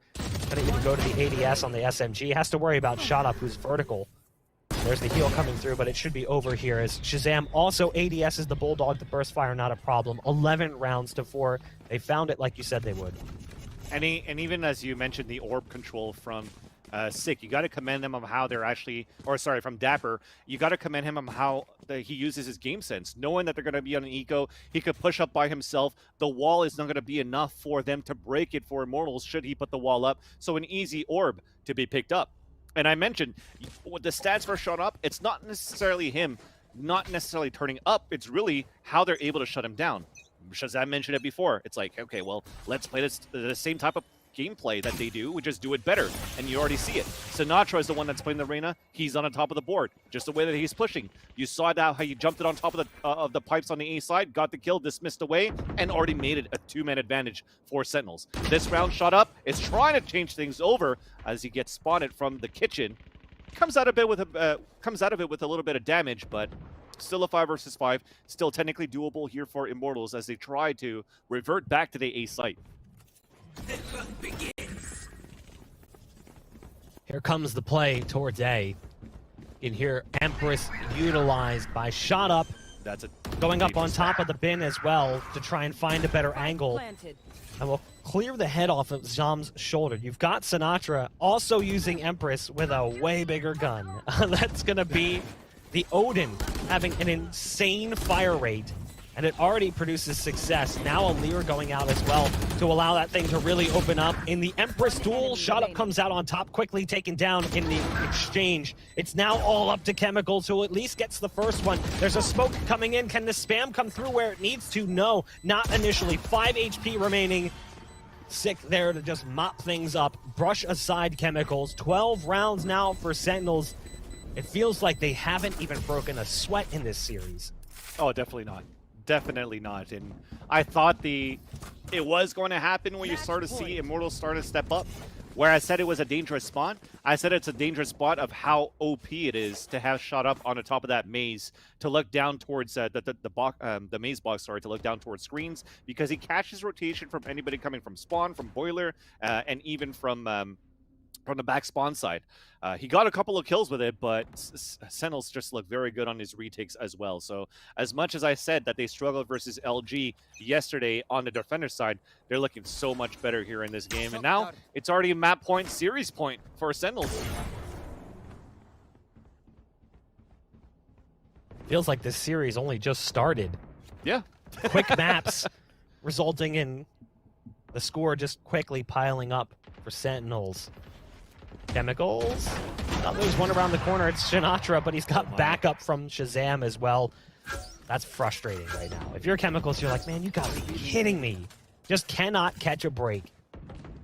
Gonna even go to the ADS on the SMG. Has to worry about ShotUp, who's vertical. There's the heal coming through, but it should be over here as Shahzam also ADS is the Bulldog. The burst fire, not a problem. 11 rounds to 4. They found it like you said they would. And even as you mentioned, the orb control from sick. You got to commend them on how they're actually, or sorry, from dapr, you got to commend him on how he uses his game sense, knowing that they're going to be on an eco. He could push up by himself. The wall is not going to be enough for them to break it for Immortals should he put the wall up. So an easy orb to be picked up. And I mentioned, with the stats for shot up, it's not necessarily him not necessarily turning up, it's really how they're able to shut him down. Shahzam mentioned it before. It's like, okay, well, let's play the same type of gameplay that they do, we just do it better, and you already see it. Sinatraa is the one that's playing the arena. He's on the top of the board, just the way that he's pushing. You saw that how he jumped it on top of the pipes on the A side, got the kill, dismissed away, and already made it a 2-man advantage for Sentinels. This round shot up is trying to change things over as he gets spotted from the kitchen. Comes out of it with a little bit of damage, but still a 5 versus 5. Still technically doable here for Immortals as they try to revert back to the A site. Here comes the play towards A. You can hear Empress utilized by shot up. That's a going up on top of the bin as well to try and find a better angle. Planted. And we'll clear the head off of Zom's shoulder. You've got Sinatraa also using Empress with a way bigger gun. That's going to be the Odin having an insane fire rate. And it already produces success. Now a Lear going out as well to allow that thing to really open up. In the Empress duel, shot up comes out on top, quickly taken down in the exchange. It's now all up to Chemicals, who at least gets the first one. There's a smoke coming in. Can the spam come through where it needs to? No, not initially. 5 HP remaining. Sick there to just mop things up. Brush aside Chemicals. 12 rounds now for Sentinels. It feels like they haven't even broken a sweat in this series. Oh, definitely not. Definitely not. And I thought it was going to happen when you start to see Immortals start to step up. Where I said it was a dangerous spot, I said it's a dangerous spot of how OP it is to have shot up on the top of that maze, to look down towards the maze box, sorry, to look down towards screens, because he catches rotation from anybody coming from spawn, from boiler, and even from the back spawn side. He got a couple of kills with it, but Sentinels just look very good on his retakes as well. So as much as I said that they struggled versus LG yesterday on the defender side, they're looking so much better here in this game. And now it's already a map point, series point for Sentinels. Feels like this series only just started. Yeah. Quick maps resulting in the score just quickly piling up for Sentinels. Chemicals. Oh, there's one around the corner. It's Sinatraa, but he's got backup from Shahzam as well. That's frustrating right now. If you're Chemicals, you're like, man, you gotta be kidding me. Just cannot catch a break.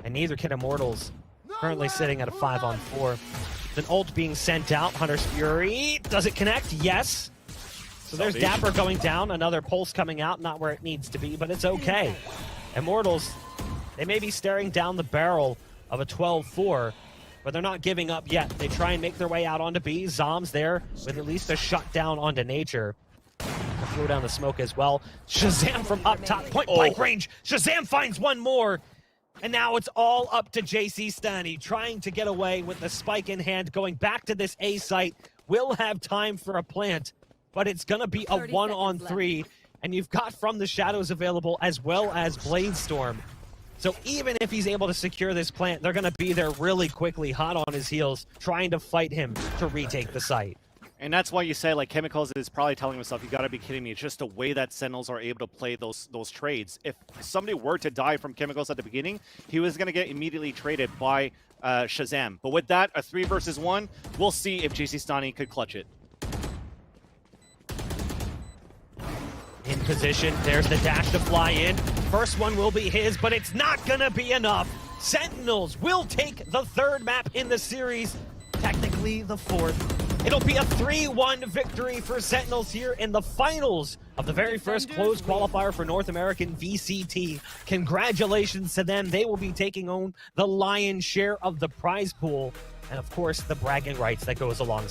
And neither can Immortals. Currently sitting at a 5-on-4. An ult being sent out. Hunter's Fury. Does it connect? Yes. So there's dapr going down. Another pulse coming out. Not where it needs to be, but it's okay. Immortals, they may be staring down the barrel of a 12-4, but they're not giving up yet. They try and make their way out onto B. Zombs there with at least a shutdown onto Nature. Throw down the smoke as well. Shahzam from up top, point blank range. Shahzam finds one more. And now it's all up to jcstani, trying to get away with the spike in hand, going back to this A site. Will have time for a plant, but it's gonna be a 1-on-3. And you've got From the Shadows available as well as Bladestorm. So even if he's able to secure this plant, they're going to be there really quickly, hot on his heels, trying to fight him to retake the site. And that's why you say, like, Chemicals is probably telling himself, you got to be kidding me. It's just the way that Sentinels are able to play those trades. If somebody were to die from Chemicals at the beginning, he was going to get immediately traded by Shahzam. But with that, a 3 versus 1, we'll see if jcstani could clutch it. In position, there's the dash to fly in. First one will be his, but it's not gonna be enough. Sentinels will take the 3rd map in the series, technically the 4th. It'll be a 3-1 victory for Sentinels here in the finals of the very first closed qualifier for North American VCT. Congratulations to them. They will be taking on the lion's share of the prize pool, and of course, the bragging rights that goes along.